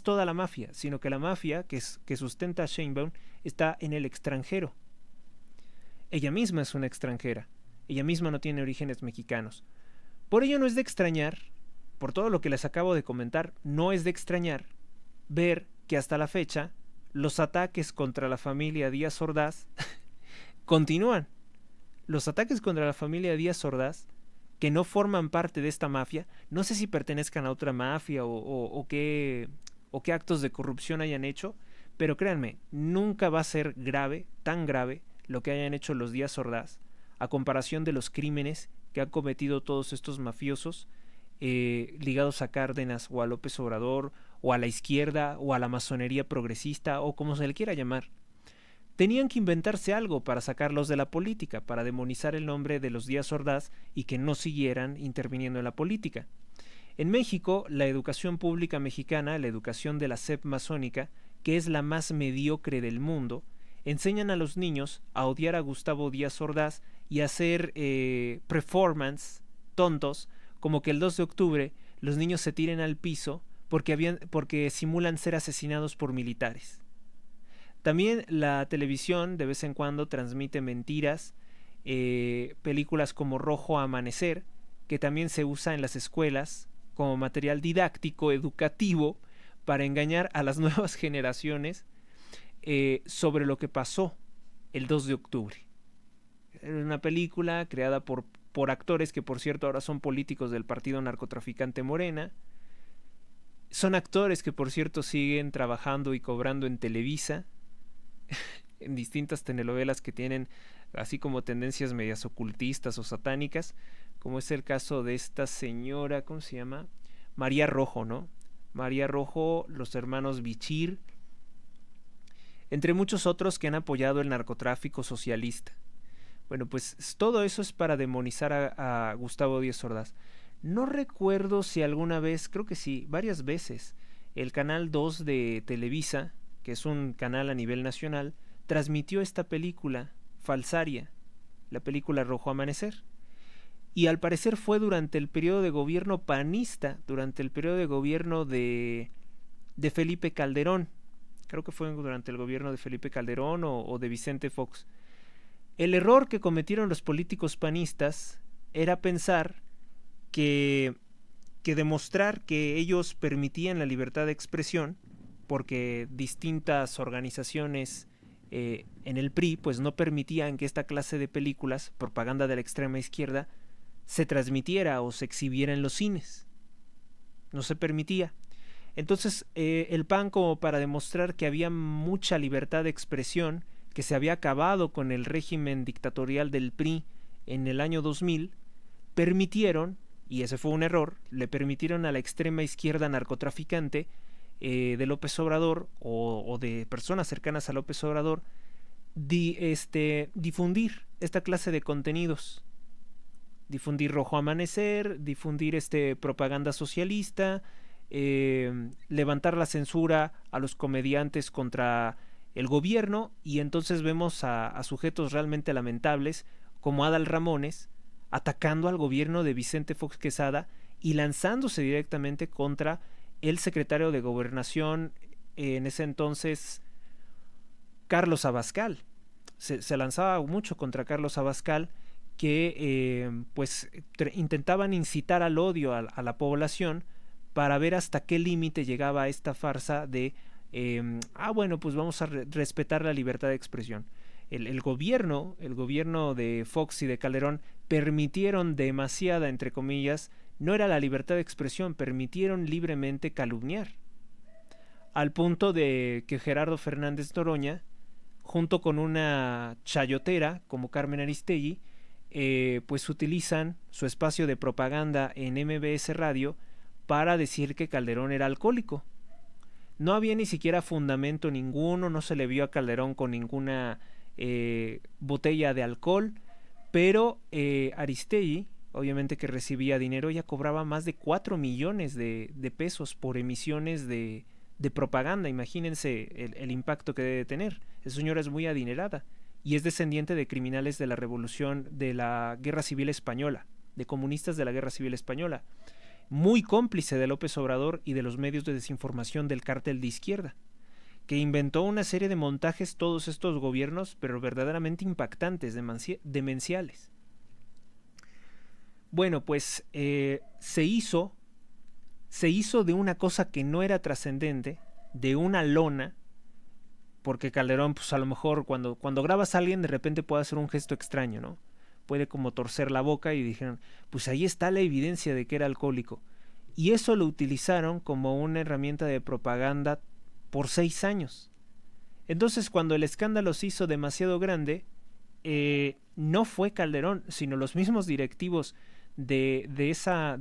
Speaker 2: toda la mafia, sino que la mafia que sustenta a Sheinbaum está en el extranjero. Ella misma es una extranjera. Ella misma no tiene orígenes mexicanos. Por ello no es de extrañar, por todo lo que les acabo de comentar, no es de extrañar ver que hasta la fecha los ataques contra la familia Díaz Ordaz continúan. Los ataques contra la familia Díaz Ordaz, que no forman parte de esta mafia, no sé si pertenezcan a otra mafia o qué actos de corrupción hayan hecho, pero créanme, nunca va a ser grave, tan grave, lo que hayan hecho los Díaz Ordaz, a comparación de los crímenes que han cometido todos estos mafiosos ligados a Cárdenas o a López Obrador o a la izquierda o a la masonería progresista o como se le quiera llamar. Tenían que inventarse algo para sacarlos de la política, para demonizar el nombre de los Díaz Ordaz y que no siguieran interviniendo en la política. En México, la educación pública mexicana, la educación de la SEP masónica, que es la más mediocre del mundo, enseñan a los niños a odiar a Gustavo Díaz Ordaz y a hacer performance tontos, como que el 2 de octubre los niños se tiren al piso porque simulan ser asesinados por militares. También la televisión de vez en cuando transmite mentiras, películas como Rojo Amanecer, que también se usa en las escuelas como material didáctico, educativo, para engañar a las nuevas generaciones sobre lo que pasó el 2 de octubre. Era una película creada por actores que por cierto ahora son políticos del partido narcotraficante Morena. Son actores que por cierto siguen trabajando y cobrando en Televisa, en distintas telenovelas que tienen así como tendencias medias ocultistas o satánicas, como es el caso de esta señora, ¿cómo se llama? María Rojo, ¿no? María Rojo, los hermanos Bichir, entre muchos otros que han apoyado el narcotráfico socialista. Bueno, pues todo eso es para demonizar a Gustavo Díaz Ordaz. No recuerdo si alguna vez, creo que sí, varias veces, el Canal 2 de Televisa, que es un canal a nivel nacional, transmitió esta película falsaria, la película Rojo Amanecer. Y al parecer fue durante el periodo de gobierno panista, durante el periodo de gobierno de Felipe Calderón. Creo que fue durante el gobierno de Felipe Calderón o de Vicente Fox. El error que cometieron los políticos panistas era pensar que demostrar que ellos permitían la libertad de expresión, porque distintas organizaciones en el PRI pues no permitían que esta clase de películas, propaganda de la extrema izquierda, se transmitiera o se exhibiera en los cines. No se permitía. Entonces el PAN, como para demostrar que había mucha libertad de expresión, que se había acabado con el régimen dictatorial del PRI en el año 2000, permitieron, y ese fue un error, le permitieron a la extrema izquierda narcotraficante de López Obrador o de personas cercanas a López Obrador difundir esta clase de contenidos, difundir Rojo Amanecer, difundir propaganda socialista, levantar la censura a los comediantes contra el gobierno, y entonces vemos a sujetos realmente lamentables como Adal Ramones atacando al gobierno de Vicente Fox Quesada y lanzándose directamente contra el secretario de Gobernación en ese entonces, Carlos Abascal. Se lanzaba mucho contra Carlos Abascal, que pues intentaban incitar al odio a la población para ver hasta qué límite llegaba esta farsa de bueno, pues vamos a respetar la libertad de expresión. El gobierno de Fox y de Calderón permitieron demasiada, entre comillas, no era la libertad de expresión, permitieron libremente calumniar, al punto de que Gerardo Fernández Noroña, junto con una chayotera como Carmen Aristegui, pues utilizan su espacio de propaganda en MBS Radio para decir que Calderón era alcohólico. No había ni siquiera fundamento ninguno, no se le vio a Calderón con ninguna botella de alcohol, pero Aristegui, obviamente que recibía dinero, ya cobraba más de 4 millones de pesos por emisiones de propaganda. Imagínense el impacto que debe tener. Esa señora es muy adinerada y es descendiente de criminales de la revolución, de la Guerra Civil Española, de comunistas de la Guerra Civil Española, muy cómplice de López Obrador y de los medios de desinformación del cártel de izquierda, que inventó una serie de montajes todos estos gobiernos, pero verdaderamente impactantes, demenciales. Bueno, pues se hizo de una cosa que no era trascendente, de una lona, porque Calderón, pues a lo mejor cuando grabas a alguien de repente puede hacer un gesto extraño, ¿no? Puede como torcer la boca, y dijeron, pues ahí está la evidencia de que era alcohólico. Y eso lo utilizaron como una herramienta de propaganda por 6 años. Entonces, cuando el escándalo se hizo demasiado grande, no fue Calderón, sino los mismos directivos de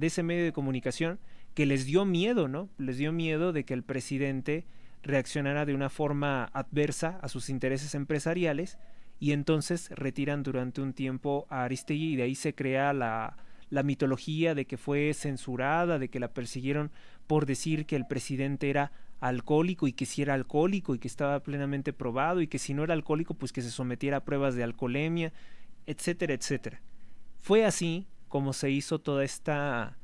Speaker 2: ese medio de comunicación, que les dio miedo, ¿no? Les dio miedo de que el presidente reaccionara de una forma adversa a sus intereses empresariales, y entonces retiran durante un tiempo a Aristegui, y de ahí se crea la mitología de que fue censurada, de que la persiguieron por decir que el presidente era alcohólico, y que si era alcohólico y que estaba plenamente probado, y que si no era alcohólico pues que se sometiera a pruebas de alcoholemia, etcétera, etcétera. Fue así como se hizo toda esta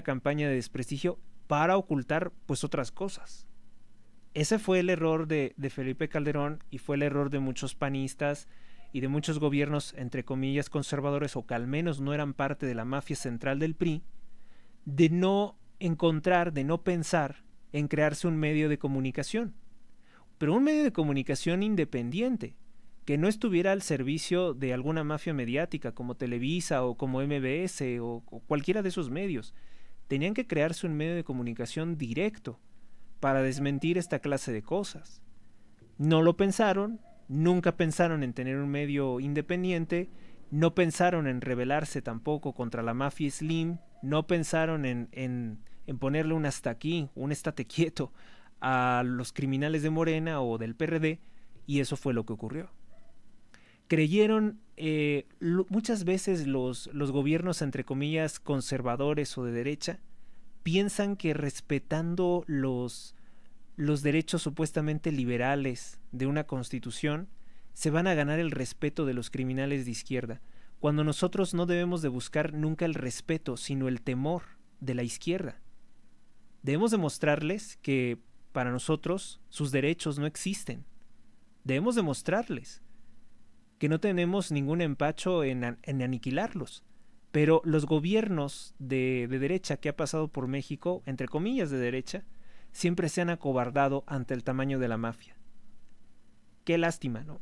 Speaker 2: campaña de desprestigio para ocultar pues otras cosas. Ese fue el error de Felipe Calderón, y fue el error de muchos panistas y de muchos gobiernos, entre comillas, conservadores, o que al menos no eran parte de la mafia central del PRI, de no encontrar, de no pensar en crearse un medio de comunicación, pero un medio de comunicación independiente, que no estuviera al servicio de alguna mafia mediática como Televisa o como MBS o cualquiera de esos medios. Tenían que crearse un medio de comunicación directo para desmentir esta clase de cosas. No lo pensaron, nunca pensaron en tener un medio independiente, no pensaron en rebelarse tampoco contra la mafia Slim, no pensaron en ponerle un hasta aquí, un estate quieto a los criminales de Morena o del PRD, y eso fue lo que ocurrió. Creyeron, muchas veces los gobiernos, entre comillas, conservadores o de derecha, piensan que respetando los derechos supuestamente liberales de una constitución se van a ganar el respeto de los criminales de izquierda, cuando nosotros no debemos de buscar nunca el respeto, sino el temor de la izquierda. Debemos demostrarles que para nosotros sus derechos no existen. Debemos demostrarles que no tenemos ningún empacho en aniquilarlos. Pero los gobiernos de derecha que ha pasado por México, entre comillas de derecha, siempre se han acobardado ante el tamaño de la mafia. Qué lástima, ¿no?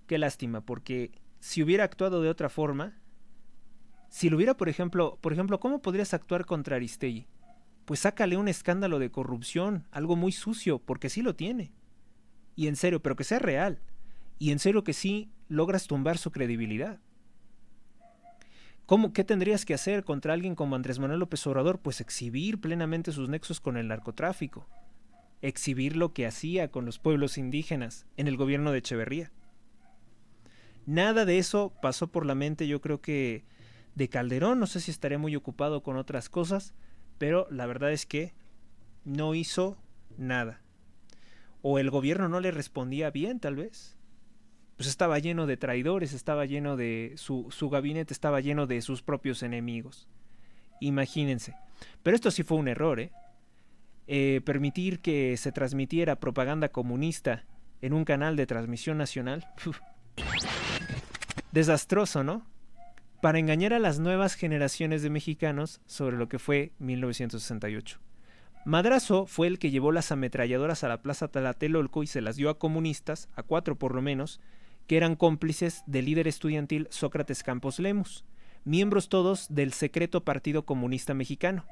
Speaker 2: Qué lástima, porque si hubiera actuado de otra forma, si lo hubiera, por ejemplo, ¿cómo podrías actuar contra Aristegui? pues sácale un escándalo de corrupción, algo muy sucio, porque sí lo tiene. Y en serio, pero que sea real. Y en serio que sí logras tumbar su credibilidad. ¿Qué tendrías que hacer contra alguien como Andrés Manuel López Obrador? Pues exhibir plenamente sus nexos con el narcotráfico. Exhibir lo que hacía con los pueblos indígenas en el gobierno de Echeverría. Nada de eso pasó por la mente, yo creo que de Calderón. No sé si estaría muy ocupado con otras cosas, pero la verdad es que no hizo nada. O el gobierno no le respondía bien, tal vez. Pues estaba lleno de traidores, estaba lleno de su gabinete estaba lleno de sus propios enemigos. Imagínense. Pero esto sí fue un error, permitir que se transmitiera propaganda comunista en un canal de transmisión nacional. Desastroso, ¿no? Para engañar a las nuevas generaciones de mexicanos sobre lo que fue 1968. Madrazo fue el que llevó las ametralladoras a la Plaza Tlatelolco y se las dio a comunistas, a 4 por lo menos, que eran cómplices del líder estudiantil Sócrates Campos Lemus, miembros todos del secreto Partido Comunista Mexicano.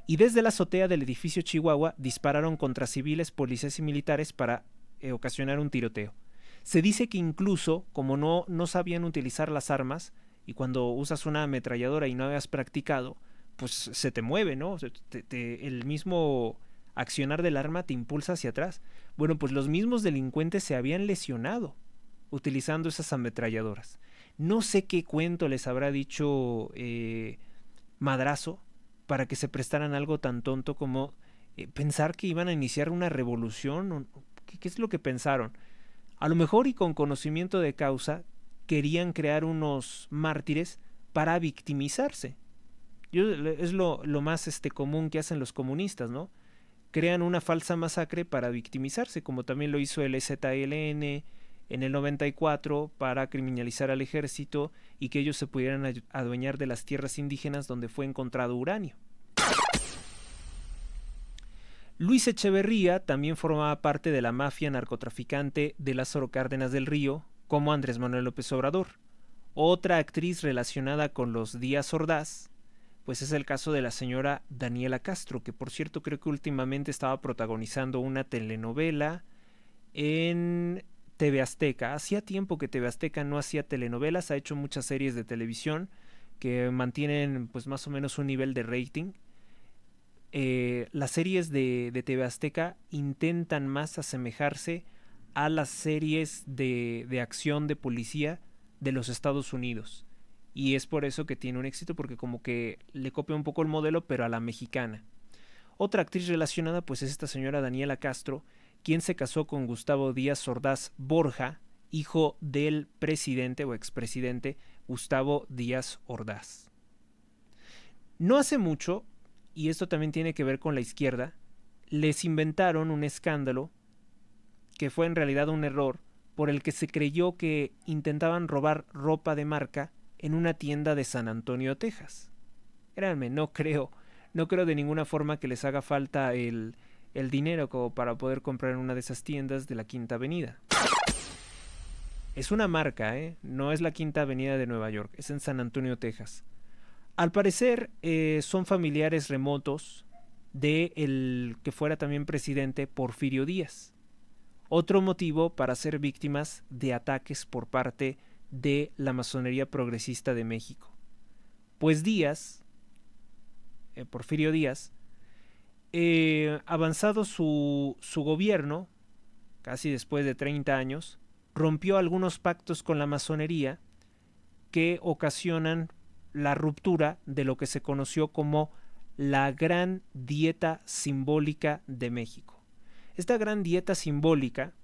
Speaker 2: Y desde la azotea del edificio Chihuahua dispararon contra civiles, policías y militares para ocasionar un tiroteo. Se dice que incluso, como no sabían utilizar las armas, y cuando usas una ametralladora y no habías practicado, pues se te mueve, ¿no? El mismo accionar del arma te impulsa hacia atrás. Bueno, pues los mismos delincuentes se habían lesionado utilizando esas ametralladoras. No sé qué cuento les habrá dicho Madrazo para que se prestaran algo tan tonto como pensar que iban a iniciar una revolución. ¿Qué es lo que pensaron? A lo mejor y con conocimiento de causa querían crear unos mártires para victimizarse. Es lo más común que hacen los comunistas, ¿no? Crean una falsa masacre para victimizarse, como también lo hizo el EZLN en el 94 para criminalizar al ejército y que ellos se pudieran adueñar de las tierras indígenas donde fue encontrado uranio. Luis Echeverría también formaba parte de la mafia narcotraficante de Lázaro Cárdenas del Río, como Andrés Manuel López Obrador. Otra actriz relacionada con los Díaz Ordaz, pues es el caso de la señora Daniela Castro, que por cierto creo que últimamente estaba protagonizando una telenovela en TV Azteca. Hacía tiempo que TV Azteca no hacía telenovelas, ha hecho muchas series de televisión que mantienen pues más o menos un nivel de rating. Las series de TV Azteca intentan más asemejarse a las series de acción de policía de los Estados Unidos. Y es por eso que tiene un éxito, porque como que le copia un poco el modelo, pero a la mexicana. Otra actriz relacionada pues es esta señora Daniela Castro, quien se casó con Gustavo Díaz Ordaz Borja, hijo del presidente o expresidente Gustavo Díaz Ordaz. No hace mucho, y esto también tiene que ver con la izquierda, les inventaron un escándalo que fue en realidad un error por el que se creyó que intentaban robar ropa de marca en una tienda de San Antonio, Texas. Créanme, no creo de ninguna forma que les haga falta el dinero como para poder comprar en una de esas tiendas de la Quinta Avenida. Es una marca, no es la Quinta Avenida de Nueva York, es en San Antonio, Texas. Al parecer son familiares remotos de el que fuera también presidente Porfirio Díaz. Otro motivo para ser víctimas de ataques por parte de la masonería progresista de México. Pues Díaz, Porfirio Díaz, avanzado su gobierno, casi después de 30 años, rompió algunos pactos con la masonería que ocasionan la ruptura de lo que se conoció como la Gran Dieta Simbólica de México. Esta Gran Dieta Simbólica,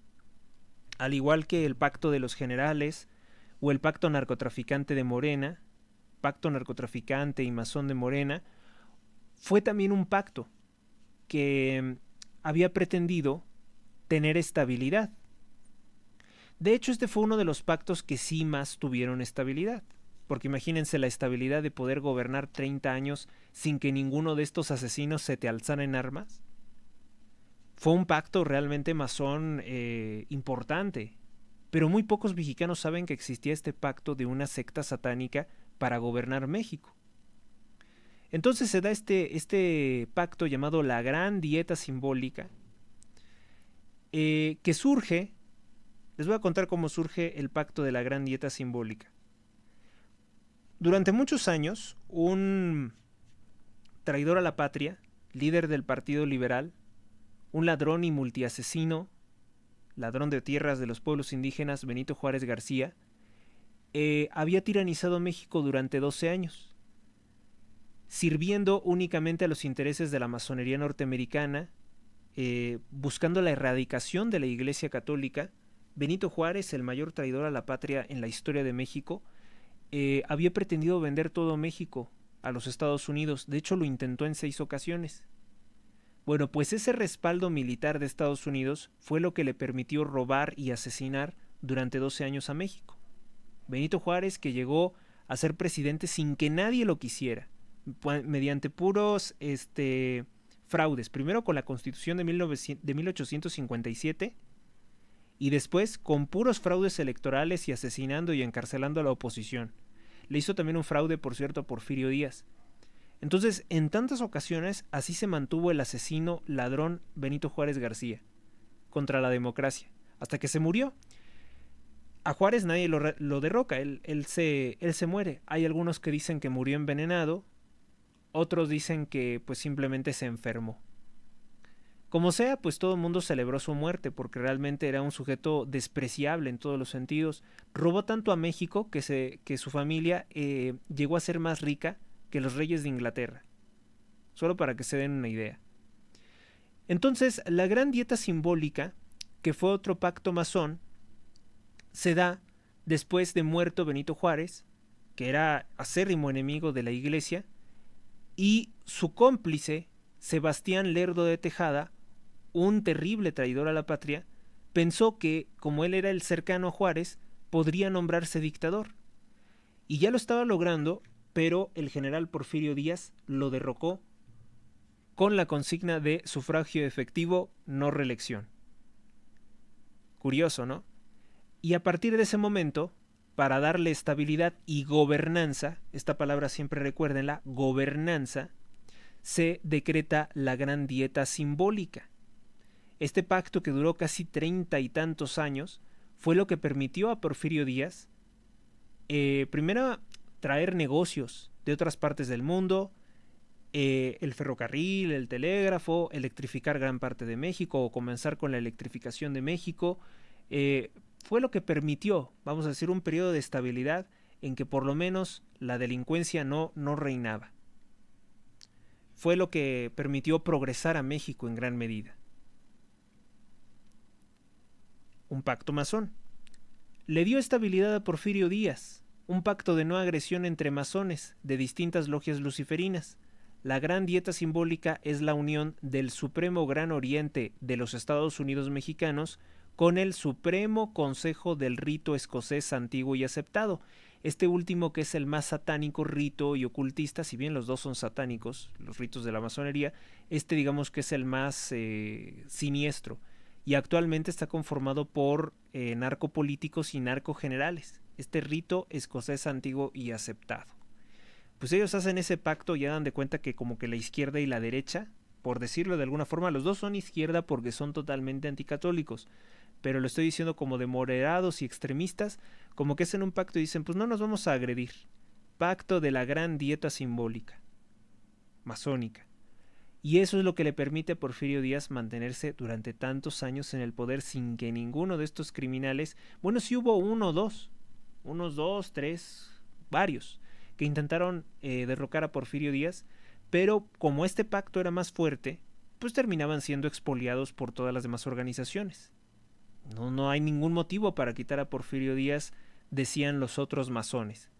Speaker 2: al igual que el Pacto de los Generales o el Pacto Narcotraficante de Morena, Pacto Narcotraficante y Masón de Morena, fue también un pacto que había pretendido tener estabilidad. De hecho, este fue uno de los pactos que sí más tuvieron estabilidad. Porque imagínense la estabilidad de poder gobernar 30 años sin que ninguno de estos asesinos se te alzara en armas. Fue un pacto realmente masón importante. Pero muy pocos mexicanos saben que existía este pacto de una secta satánica para gobernar México. Entonces se da este pacto llamado la Gran Dieta Simbólica, que surge. Les voy a contar cómo surge el pacto de la Gran Dieta Simbólica. Durante muchos años, un traidor a la patria, líder del Partido Liberal, un ladrón y multiasesino, ladrón de tierras de los pueblos indígenas, Benito Juárez García, había tiranizado México durante 12 años, sirviendo únicamente a los intereses de la masonería norteamericana, buscando la erradicación de la Iglesia Católica. Benito Juárez, el mayor traidor a la patria en la historia de México, había pretendido vender todo México a los Estados Unidos. De hecho, lo intentó en 6 ocasiones. Bueno, pues ese respaldo militar de Estados Unidos fue lo que le permitió robar y asesinar durante 12 años a México. Benito Juárez, que llegó a ser presidente sin que nadie lo quisiera, mediante puros fraudes. Primero con la Constitución de 1857 y después con puros fraudes electorales y asesinando y encarcelando a la oposición. Le hizo también un fraude, por cierto, a Porfirio Díaz. Entonces, en tantas ocasiones, así se mantuvo el asesino ladrón Benito Juárez García contra la democracia, hasta que se murió. A Juárez nadie lo derroca, él se muere. Hay algunos que dicen que murió envenenado, otros dicen que pues simplemente se enfermó. Como sea, pues todo el mundo celebró su muerte porque realmente era un sujeto despreciable en todos los sentidos. Robó tanto a México que su familia llegó a ser más rica que los reyes de Inglaterra. Solo para que se den una idea. Entonces, la Gran Dieta Simbólica, que fue otro pacto masón, se da después de muerto Benito Juárez, que era acérrimo enemigo de la Iglesia, y su cómplice, Sebastián Lerdo de Tejada, un terrible traidor a la patria, pensó que, como él era el cercano a Juárez, podría nombrarse dictador. Y ya lo estaba logrando, pero el general Porfirio Díaz lo derrocó con la consigna de sufragio efectivo, no reelección. Curioso, ¿no? Y a partir de ese momento, para darle estabilidad y gobernanza, esta palabra siempre recuérdenla, gobernanza, se decreta la Gran Dieta Simbólica. Este pacto, que duró casi 30 y tantos años, fue lo que permitió a Porfirio Díaz, primero, traer negocios de otras partes del mundo, el ferrocarril, el telégrafo, electrificar gran parte de México o comenzar con la electrificación de México. Fue lo que permitió, vamos a decir, un periodo de estabilidad en que por lo menos la delincuencia no reinaba. Fue lo que permitió progresar a México en gran medida. Un pacto masón. Le dio estabilidad a Porfirio Díaz, un pacto de no agresión entre masones de distintas logias luciferinas. La Gran Dieta Simbólica es la unión del Supremo Gran Oriente de los Estados Unidos mexicanos con el Supremo Consejo del Rito Escocés Antiguo y Aceptado. Este último, que es el más satánico rito y ocultista, si bien los dos son satánicos, los ritos de la masonería, digamos que es el más siniestro. Y actualmente está conformado por narcopolíticos y narcogenerales. Este rito escocés antiguo y aceptado. Pues ellos hacen ese pacto y ya dan de cuenta que como que la izquierda y la derecha, por decirlo de alguna forma, los dos son izquierda porque son totalmente anticatólicos. Pero lo estoy diciendo como de moderados y extremistas, como que hacen un pacto y dicen, pues no nos vamos a agredir. Pacto de la Gran Dieta Simbólica, masónica. Y eso es lo que le permite a Porfirio Díaz mantenerse durante tantos años en el poder sin que ninguno de estos criminales, bueno, sí hubo unos dos, tres, varios, que intentaron derrocar a Porfirio Díaz, pero como este pacto era más fuerte, pues terminaban siendo expoliados por todas las demás organizaciones. No hay ningún motivo para quitar a Porfirio Díaz, decían los otros masones.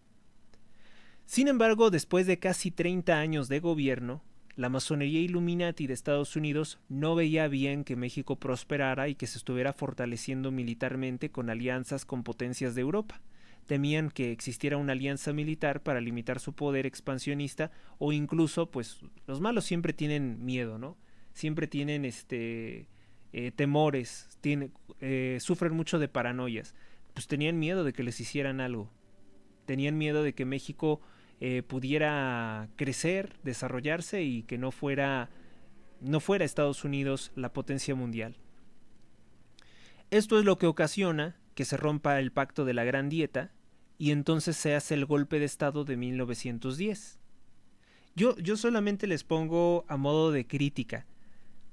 Speaker 2: Sin embargo, después de casi 30 años de gobierno, la masonería Illuminati de Estados Unidos no veía bien que México prosperara y que se estuviera fortaleciendo militarmente con alianzas con potencias de Europa. Temían que existiera una alianza militar para limitar su poder expansionista, o incluso, pues, los malos siempre tienen miedo, ¿no? Siempre tienen temores, sufren mucho de paranoias. Pues tenían miedo de que les hicieran algo. Tenían miedo de que México pudiera crecer, desarrollarse y que no fuera Estados Unidos la potencia mundial. Esto es lo que ocasiona que se rompa el pacto de la Gran Dieta y entonces se hace el golpe de Estado de 1910. Yo solamente les pongo a modo de crítica.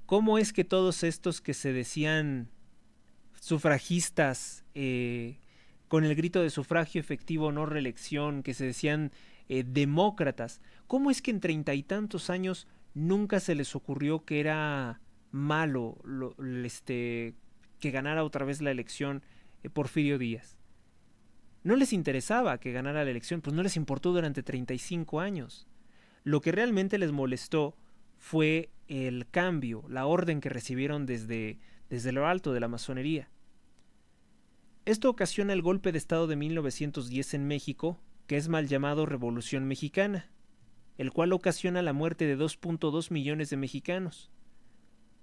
Speaker 2: ¿Cómo es que todos estos que se decían sufragistas con el grito de sufragio efectivo, no reelección, que se decían demócratas, cómo es que en 30 y tantos años nunca se les ocurrió que era malo que ganara otra vez la elección Porfirio Díaz? No les interesaba que ganara la elección, pues no les importó durante 35 años. Lo que realmente les molestó fue el cambio, la orden que recibieron desde lo alto de la masonería. Esto ocasiona el golpe de Estado de 1910 en México, que es mal llamado Revolución Mexicana, el cual ocasiona la muerte de 2.2 millones de mexicanos,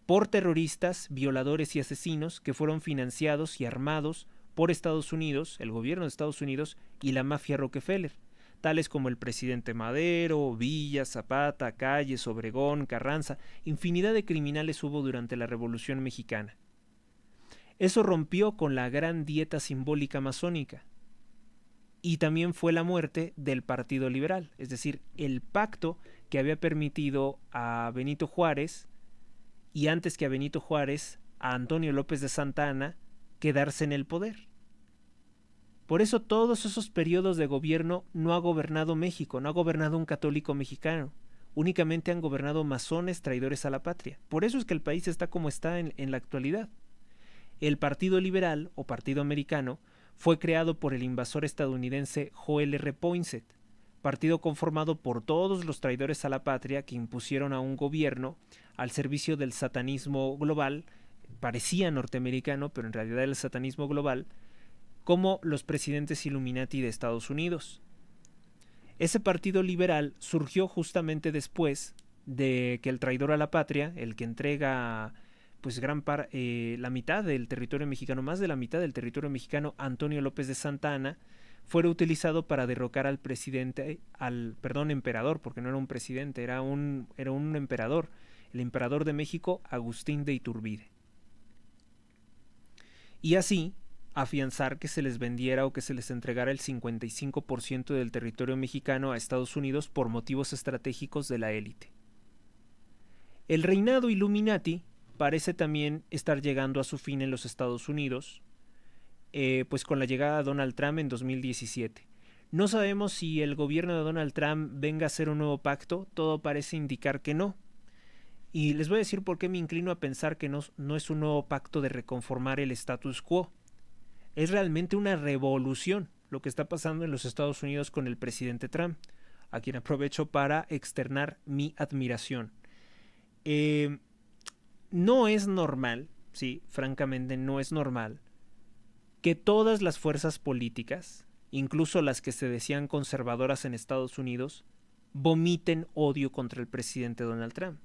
Speaker 2: por terroristas, violadores y asesinos que fueron financiados y armados por Estados Unidos, el gobierno de Estados Unidos y la mafia Rockefeller, tales como el presidente Madero, Villa, Zapata, Calles, Obregón, Carranza. Infinidad de criminales hubo durante la Revolución Mexicana. Eso rompió con la gran dieta simbólica masónica. Y también fue la muerte del Partido Liberal, es decir, el pacto que había permitido a Benito Juárez, y antes que a Benito Juárez, a Antonio López de Santa Anna, quedarse en el poder. Por eso todos esos periodos de gobierno no ha gobernado México, no ha gobernado un católico mexicano. Únicamente han gobernado masones traidores a la patria. Por eso es que el país está como está en la actualidad. El Partido Liberal, o Partido Americano, fue creado por el invasor estadounidense Joel R. Poinsett, partido conformado por todos los traidores a la patria que impusieron a un gobierno al servicio del satanismo global, parecía norteamericano, pero en realidad el satanismo global, como los presidentes Illuminati de Estados Unidos. Ese partido liberal surgió justamente después de que el traidor a la patria, el que entrega pues la mitad del territorio mexicano, más de la mitad del territorio mexicano, Antonio López de Santa Anna, fuera utilizado para derrocar al emperador, porque no era un presidente, era un emperador, el emperador de México, Agustín de Iturbide. Y así afianzar que se les vendiera o que se les entregara el 55% del territorio mexicano a Estados Unidos por motivos estratégicos de la élite. El reinado Illuminati parece también estar llegando a su fin en los Estados Unidos, pues con la llegada de Donald Trump en 2017. No sabemos si el gobierno de Donald Trump venga a hacer un nuevo pacto, todo parece indicar que no. Y les voy a decir por qué me inclino a pensar que no es un nuevo pacto de reconformar el status quo. Es realmente una revolución lo que está pasando en los Estados Unidos con el presidente Trump, a quien aprovecho para externar mi admiración. No es normal, sí, francamente no es normal, que todas las fuerzas políticas, incluso las que se decían conservadoras en Estados Unidos, vomiten odio contra el presidente Donald Trump.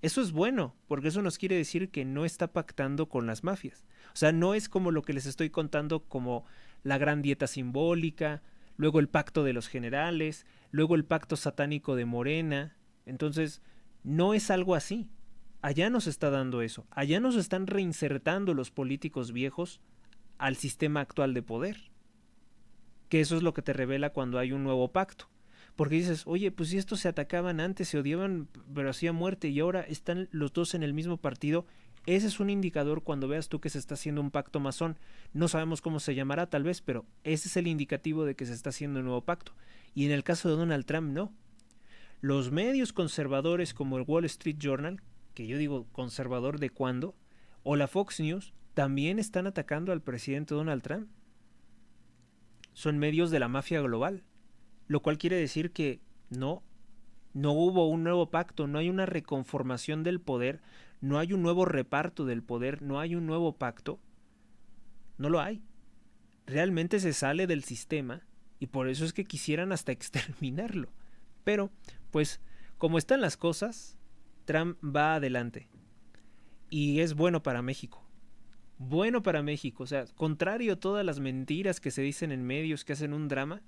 Speaker 2: Eso es bueno, porque eso nos quiere decir que no está pactando con las mafias. O sea, no es como lo que les estoy contando, como la gran dieta simbólica, luego el pacto de los generales, luego el pacto satánico de Morena. Entonces, no es algo así. Allá nos está dando eso. Allá nos están reinsertando los políticos viejos al sistema actual de poder. Que eso es lo que te revela cuando hay un nuevo pacto. Porque dices, oye, pues si estos se atacaban antes, se odiaban, pero hacía muerte, y ahora están los dos en el mismo partido. Ese es un indicador cuando veas tú que se está haciendo un pacto masón. No sabemos cómo se llamará tal vez, pero ese es el indicativo de que se está haciendo un nuevo pacto. Y en el caso de Donald Trump, no. Los medios conservadores como el Wall Street Journal, que yo digo conservador de cuándo, o la Fox News, también están atacando al presidente Donald Trump. Son medios de la mafia global. Lo cual quiere decir que no hubo un nuevo pacto, no hay una reconformación del poder, no hay un nuevo reparto del poder, no hay un nuevo pacto. No lo hay. Realmente se sale del sistema y por eso es que quisieran hasta exterminarlo. Pero, pues, como están las cosas, Trump va adelante. Y es bueno para México. Bueno para México. O sea, contrario a todas las mentiras que se dicen en medios que hacen un drama,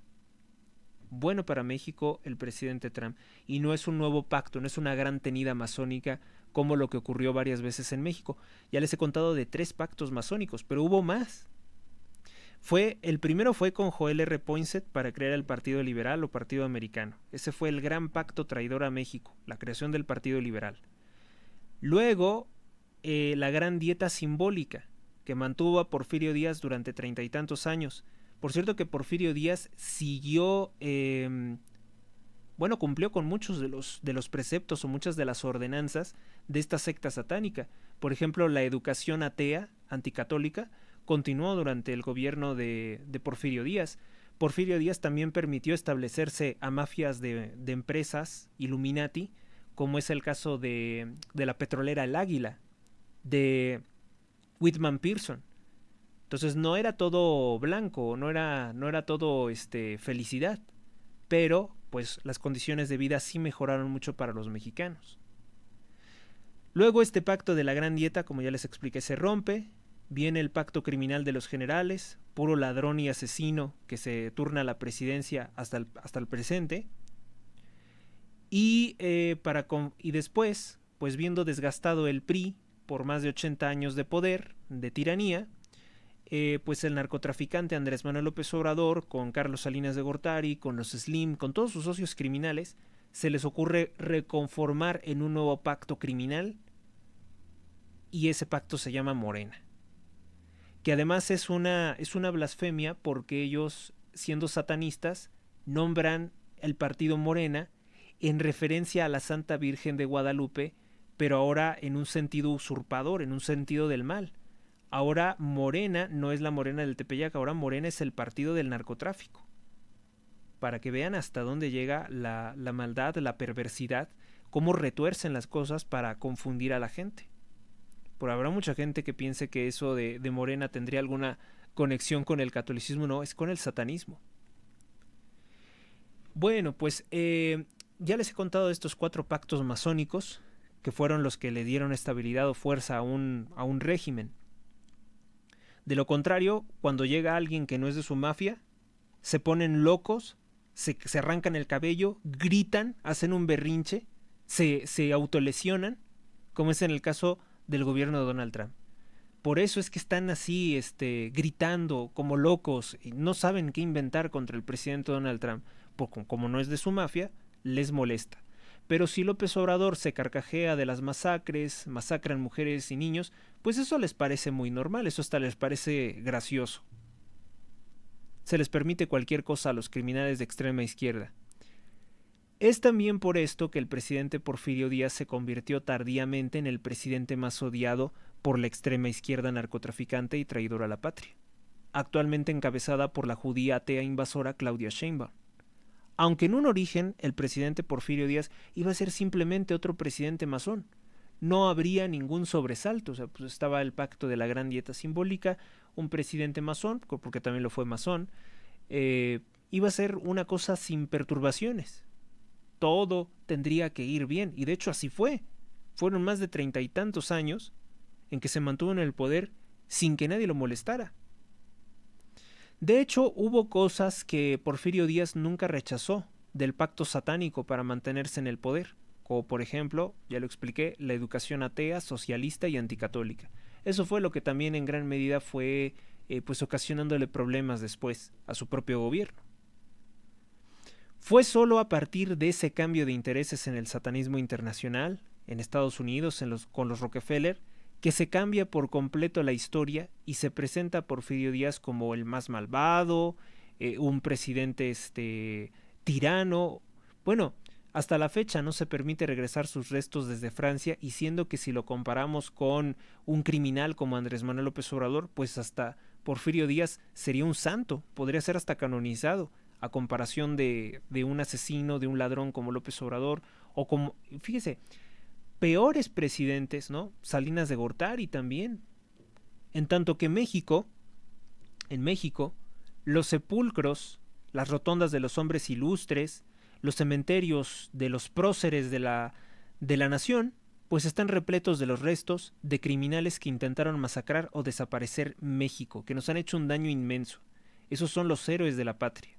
Speaker 2: bueno para México el presidente Trump. Y no es un nuevo pacto, no es una gran tenida masónica como lo que ocurrió varias veces en México. Ya les he contado de 3 pactos masónicos, pero hubo más. El primero fue con Joel R. Poinsett para crear el Partido Liberal o Partido Americano. Ese fue el gran pacto traidor a México, la creación del Partido Liberal. Luego, la Gran Dieta Simbólica, que mantuvo a Porfirio Díaz durante 30 y tantos años. Por cierto que Porfirio Díaz siguió, cumplió con muchos de los preceptos o muchas de las ordenanzas de esta secta satánica. Por ejemplo, la educación atea, anticatólica, continuó durante el gobierno de Porfirio Díaz. Porfirio Díaz también permitió establecerse a mafias de empresas Illuminati, como es el caso de la petrolera El Águila, de Whitman Pearson. Entonces no era todo blanco, no era todo felicidad, pero pues las condiciones de vida sí mejoraron mucho para los mexicanos. Luego este pacto de la Gran Dieta, como ya les expliqué, se rompe. Viene el pacto criminal de los generales, puro ladrón y asesino que se turna a la presidencia hasta el presente. Y después, pues viendo desgastado el PRI por más de 80 años de poder, de tiranía, pues el narcotraficante Andrés Manuel López Obrador, con Carlos Salinas de Gortari, con los Slim, con todos sus socios criminales, se les ocurre reconformar en un nuevo pacto criminal, y ese pacto se llama Morena. Que además es una blasfemia, porque ellos, siendo satanistas, nombran el partido Morena en referencia a la Santa Virgen de Guadalupe, pero ahora en un sentido usurpador, en un sentido del mal. Ahora Morena no es la Morena del Tepeyac, ahora Morena es el partido del narcotráfico. Para que vean hasta dónde llega la maldad, la perversidad, cómo retuercen las cosas para confundir a la gente. Pero habrá mucha gente que piense que eso de Morena tendría alguna conexión con el catolicismo. No, es con el satanismo. Bueno, pues ya les he contado de estos 4 pactos masónicos, que fueron los que le dieron estabilidad o fuerza a un régimen. De lo contrario, cuando llega alguien que no es de su mafia, se ponen locos, se arrancan el cabello, gritan, hacen un berrinche, se autolesionan, como es en el caso del gobierno de Donald Trump. Por eso es que están así gritando como locos y no saben qué inventar contra el presidente Donald Trump, porque como no es de su mafia, les molesta. Pero si López Obrador se carcajea de las masacres, masacran mujeres y niños, pues eso les parece muy normal, eso hasta les parece gracioso. Se les permite cualquier cosa a los criminales de extrema izquierda. Es también por esto que el presidente Porfirio Díaz se convirtió tardíamente en el presidente más odiado por la extrema izquierda narcotraficante y traidora a la patria, actualmente encabezada por la judía atea invasora Claudia Sheinbaum. Aunque en un origen el presidente Porfirio Díaz iba a ser simplemente otro presidente masón, no habría ningún sobresalto. O sea, pues estaba el pacto de la Gran Dieta Simbólica, un presidente masón, porque también lo fue masón, iba a ser una cosa sin perturbaciones. Todo tendría que ir bien, y de hecho así fue. Fueron más de 30 y tantos años en que se mantuvo en el poder sin que nadie lo molestara. De hecho, hubo cosas que Porfirio Díaz nunca rechazó del pacto satánico para mantenerse en el poder, como por ejemplo, ya lo expliqué, la educación atea, socialista y anticatólica. Eso fue lo que también en gran medida fue pues ocasionándole problemas después a su propio gobierno. Fue solo a partir de ese cambio de intereses en el satanismo internacional, en Estados Unidos, con los Rockefeller, que se cambia por completo la historia y se presenta a Porfirio Díaz como el más malvado, un presidente tirano. Bueno, hasta la fecha no se permite regresar sus restos desde Francia, y siendo que si lo comparamos con un criminal como Andrés Manuel López Obrador, pues hasta Porfirio Díaz sería un santo, podría ser hasta canonizado, a comparación de un asesino, de un ladrón como López Obrador, o como, fíjese, peores presidentes, ¿no? Salinas de Gortari también. En tanto que en México, los sepulcros, las rotondas de los hombres ilustres, los cementerios de los próceres de la nación, pues están repletos de los restos de criminales que intentaron masacrar o desaparecer México, que nos han hecho un daño inmenso. Esos son los héroes de la patria.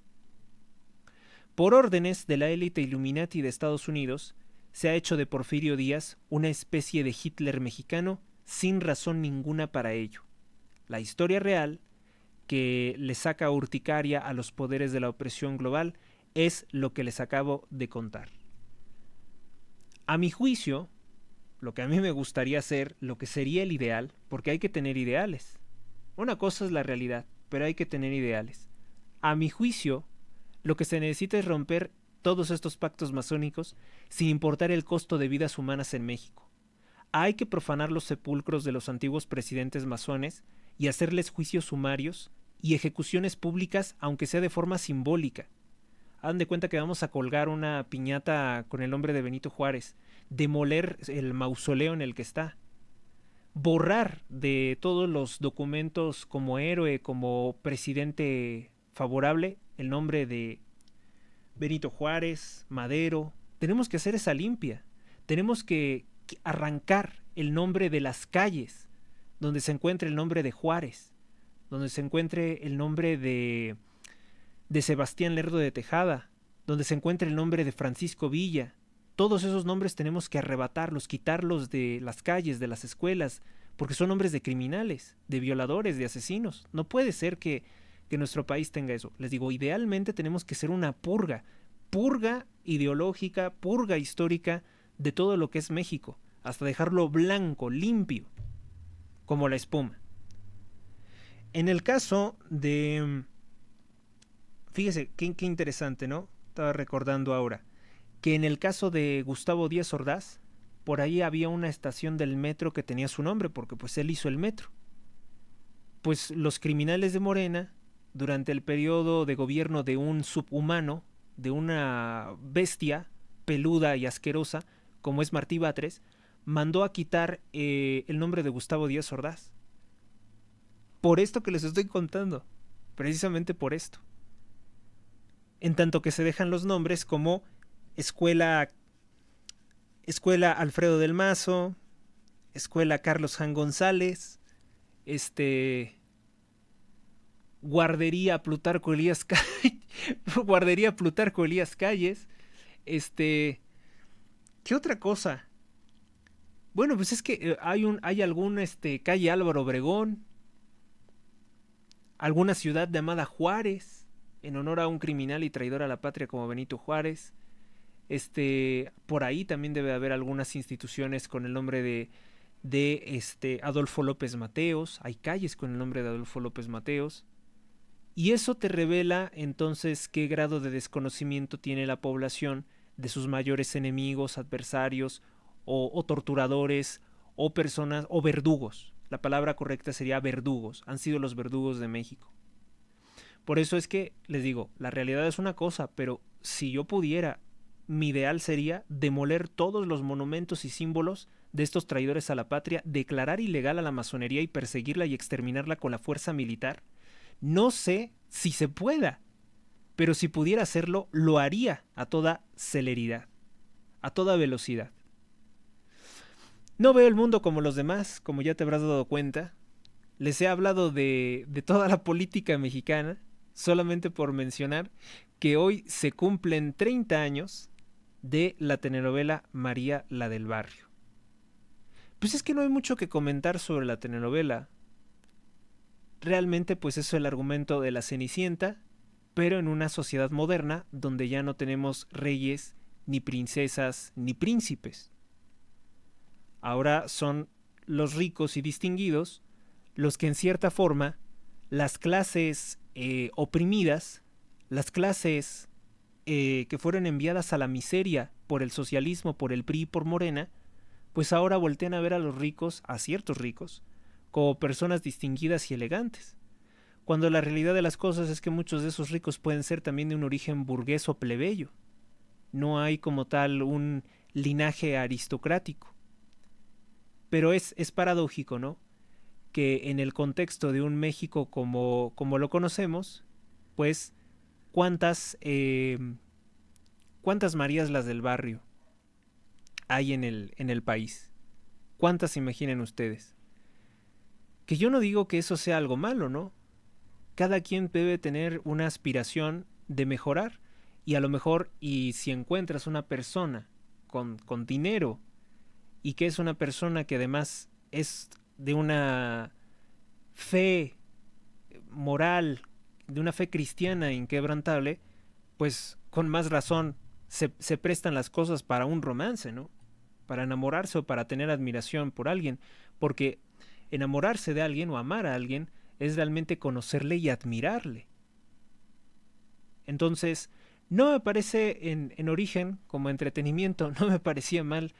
Speaker 2: Por órdenes de la élite Illuminati de Estados Unidos, se ha hecho de Porfirio Díaz una especie de Hitler mexicano sin razón ninguna para ello. La historia real, que le saca urticaria a los poderes de la opresión global, es lo que les acabo de contar. A mi juicio, lo que a mí me gustaría hacer, lo que sería el ideal, porque hay que tener ideales. Una cosa es la realidad, pero hay que tener ideales. A mi juicio, lo que se necesita es romper todos estos pactos masónicos sin importar el costo de vidas humanas en México. Hay que profanar los sepulcros de los antiguos presidentes masones y hacerles juicios sumarios y ejecuciones públicas, aunque sea de forma simbólica. Hagan de cuenta que vamos a colgar una piñata con el nombre de Benito Juárez, demoler el mausoleo en el que está, borrar de todos los documentos como héroe, como presidente favorable, el nombre de Benito Juárez, Madero. Tenemos que hacer esa limpia. Tenemos que arrancar el nombre de las calles donde se encuentre el nombre de Juárez, donde se encuentre el nombre de Sebastián Lerdo de Tejada, donde se encuentre el nombre de Francisco Villa. Todos esos nombres tenemos que arrebatarlos, quitarlos de las calles, de las escuelas, porque son nombres de criminales, de violadores, de asesinos. No puede ser que nuestro país tenga eso. Les digo, idealmente tenemos que ser una purga ideológica, purga histórica de todo lo que es México, hasta dejarlo blanco, limpio, como la espuma. En el caso de... Fíjese, qué interesante, ¿no? Estaba recordando ahora que en el caso de Gustavo Díaz Ordaz, por ahí había una estación del metro que tenía su nombre, porque pues él hizo el metro. Pues los criminales de Morena, durante el periodo de gobierno de un subhumano, de una bestia peluda y asquerosa, como es Martí Batres, mandó a quitar el nombre de Gustavo Díaz Ordaz. Por esto que les estoy contando, precisamente por esto. En tanto que se dejan los nombres como Escuela Alfredo del Mazo, Escuela Carlos Jan González, Guardería Plutarco Elías Guardería Plutarco Elías Calles, ¿qué otra cosa? Bueno, pues es que hay algún calle Álvaro Obregón, alguna ciudad llamada Juárez, en honor a un criminal y traidor a la patria como Benito Juárez. Por ahí también debe haber algunas instituciones con el nombre de Adolfo López Mateos. Hay calles con el nombre de Adolfo López Mateos. Y eso te revela entonces qué grado de desconocimiento tiene la población de sus mayores enemigos, adversarios o torturadores o personas o verdugos. La palabra correcta sería verdugos. Han sido los verdugos de México. Por eso es que les digo, la realidad es una cosa, pero si yo pudiera, mi ideal sería demoler todos los monumentos y símbolos de estos traidores a la patria, declarar ilegal a la masonería y perseguirla y exterminarla con la fuerza militar. No sé si se pueda, pero si pudiera hacerlo, lo haría a toda celeridad, a toda velocidad. No veo el mundo como los demás, como ya te habrás dado cuenta. Les he hablado de toda la política mexicana, solamente por mencionar que hoy se cumplen 30 años de la telenovela María la del Barrio. Pues es que no hay mucho que comentar sobre la telenovela. Realmente pues eso es el argumento de la Cenicienta, pero en una sociedad moderna donde ya no tenemos reyes, ni princesas, ni príncipes. Ahora son los ricos y distinguidos los que en cierta forma las clases oprimidas, las clases que fueron enviadas a la miseria por el socialismo, por el PRI y por Morena, pues ahora voltean a ver a los ricos, a ciertos ricos, como personas distinguidas y elegantes, cuando la realidad de las cosas es que muchos de esos ricos pueden ser también de un origen burgués o plebeyo. No hay como tal un linaje aristocrático. Pero es paradójico, ¿no? Que en el contexto de un México como lo conocemos, pues cuántas Marías las del Barrio hay en el país. ¿Cuántas imaginen ustedes? Que yo no digo que eso sea algo malo, ¿no? Cada quien debe tener una aspiración de mejorar Y a lo mejor, y si encuentras una persona con dinero y que es una persona que además es de una fe moral, de una fe cristiana inquebrantable, pues con más razón se prestan las cosas para un romance, ¿no? Para enamorarse o para tener admiración por alguien, porque enamorarse de alguien o amar a alguien es realmente conocerle y admirarle. Entonces, no me parece en origen, como entretenimiento, no me parecía mal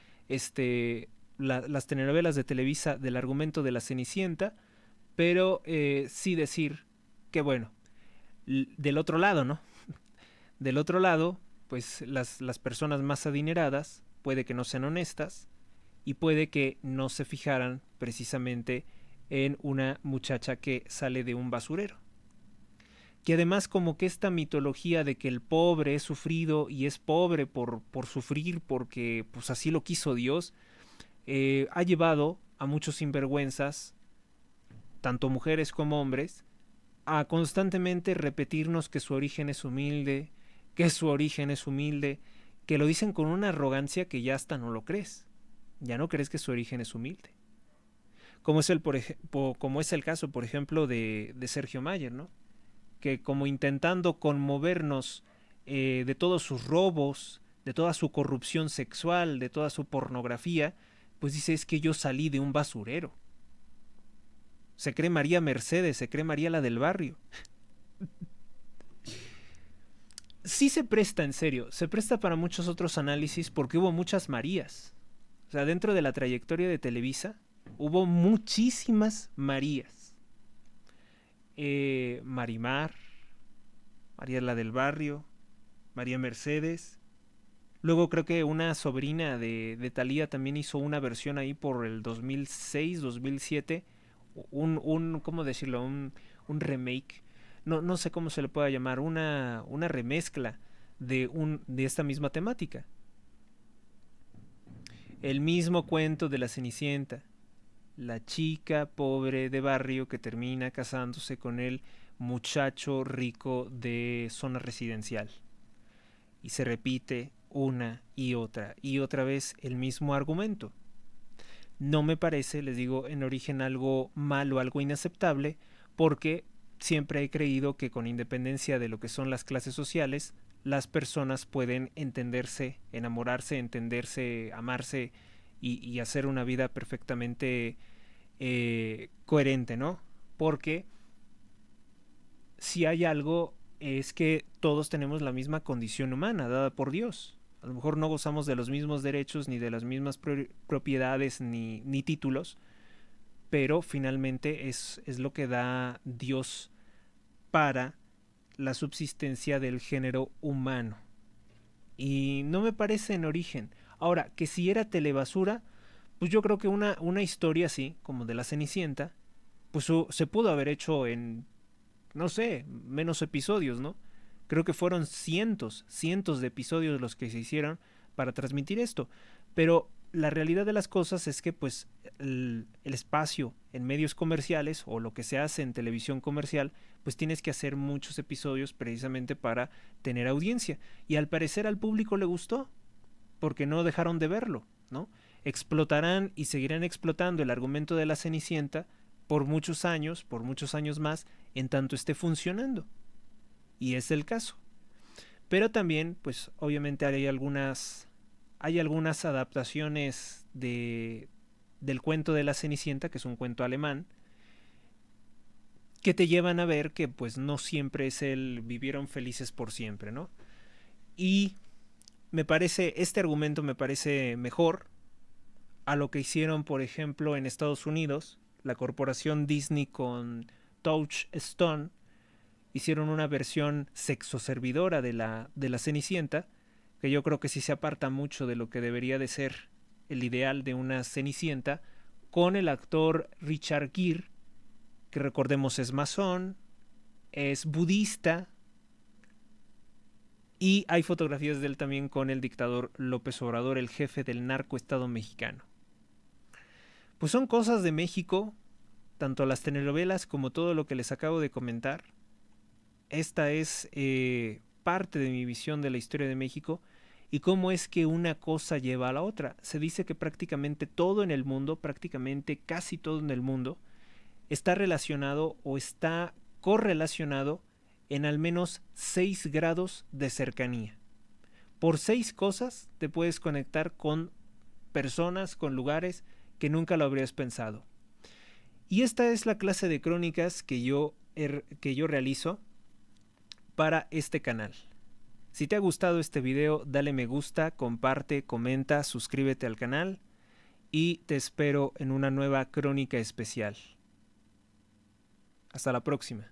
Speaker 2: las telenovelas de Televisa del argumento de la Cenicienta, pero sí decir que bueno, del otro lado, ¿no? Del otro lado, pues las personas más adineradas puede que no sean honestas y puede que no se fijaran precisamente en una muchacha que sale de un basurero. Que además como que esta mitología de que el pobre es sufrido y es pobre por sufrir porque pues así lo quiso Dios, ha llevado a muchos sinvergüenzas, tanto mujeres como hombres, a constantemente repetirnos que su origen es humilde, que su origen es humilde, que lo dicen con una arrogancia que ya hasta no lo crees. Ya no crees que su origen es humilde. Como es el caso, por ejemplo, de Sergio Mayer, ¿no? Que como intentando conmovernos de todos sus robos, de toda su corrupción sexual, de toda su pornografía, pues dice es que yo salí de un basurero. Se cree María Mercedes, se cree María la del barrio. Sí se presta, en serio, se presta para muchos otros análisis porque hubo muchas Marías. O sea, dentro de la trayectoria de Televisa hubo muchísimas Marías. Marimar, María la del barrio, María Mercedes. Luego creo que una sobrina de Thalía también hizo una versión ahí por el 2006, 2007. ¿Cómo decirlo? Un remake. No sé cómo se le pueda llamar. Una remezcla de esta misma temática. El mismo cuento de la Cenicienta. La chica pobre de barrio que termina casándose con el muchacho rico de zona residencial. Y se repite una y otra vez el mismo argumento. No me parece, les digo, en origen algo malo, algo inaceptable, porque siempre he creído que con independencia de lo que son las clases sociales, las personas pueden entenderse, enamorarse, entenderse, amarse y hacer una vida perfectamente coherente, ¿no? Porque si hay algo es que todos tenemos la misma condición humana dada por Dios. A lo mejor no gozamos de los mismos derechos ni de las mismas propiedades ni títulos, pero finalmente es lo que da Dios para la subsistencia del género humano. Y no me parece en origen. Ahora, que si era telebasura, pues yo creo que una historia así, como de la Cenicienta, pues se pudo haber hecho en, no sé, menos episodios, ¿no? Creo que fueron cientos de episodios los que se hicieron para transmitir esto. Pero la realidad de las cosas es que pues el espacio en medios comerciales o lo que se hace en televisión comercial, pues tienes que hacer muchos episodios precisamente para tener audiencia. Y al parecer al público le gustó, porque no dejaron de verlo, ¿no? Explotarán y seguirán explotando el argumento de la Cenicienta por muchos años más, en tanto esté funcionando. Y es el caso. Pero también, pues obviamente hay algunas adaptaciones del cuento de la Cenicienta, que es un cuento alemán, que te llevan a ver que pues no siempre es el vivieron felices por siempre, ¿no? Y este argumento me parece mejor a lo que hicieron, por ejemplo, en Estados Unidos, la corporación Disney con Touchstone, hicieron una versión sexoservidora de la Cenicienta, que yo creo que sí se aparta mucho de lo que debería de ser el ideal de una Cenicienta, con el actor Richard Gere, que recordemos es masón, es budista, y hay fotografías de él también con el dictador López Obrador, el jefe del narcoestado mexicano. Pues son cosas de México, tanto las telenovelas como todo lo que les acabo de comentar. Esta es parte de mi visión de la historia de México y cómo es que una cosa lleva a la otra. Se dice que prácticamente todo en el mundo, prácticamente casi todo en el mundo, está relacionado o está correlacionado en al menos 6 grados de cercanía. Por 6 cosas te puedes conectar con personas, con lugares que nunca lo habrías pensado. Y esta es la clase de crónicas que yo realizo para este canal. Si te ha gustado este video, dale me gusta, comparte, comenta, suscríbete al canal y te espero en una nueva crónica especial. Hasta la próxima.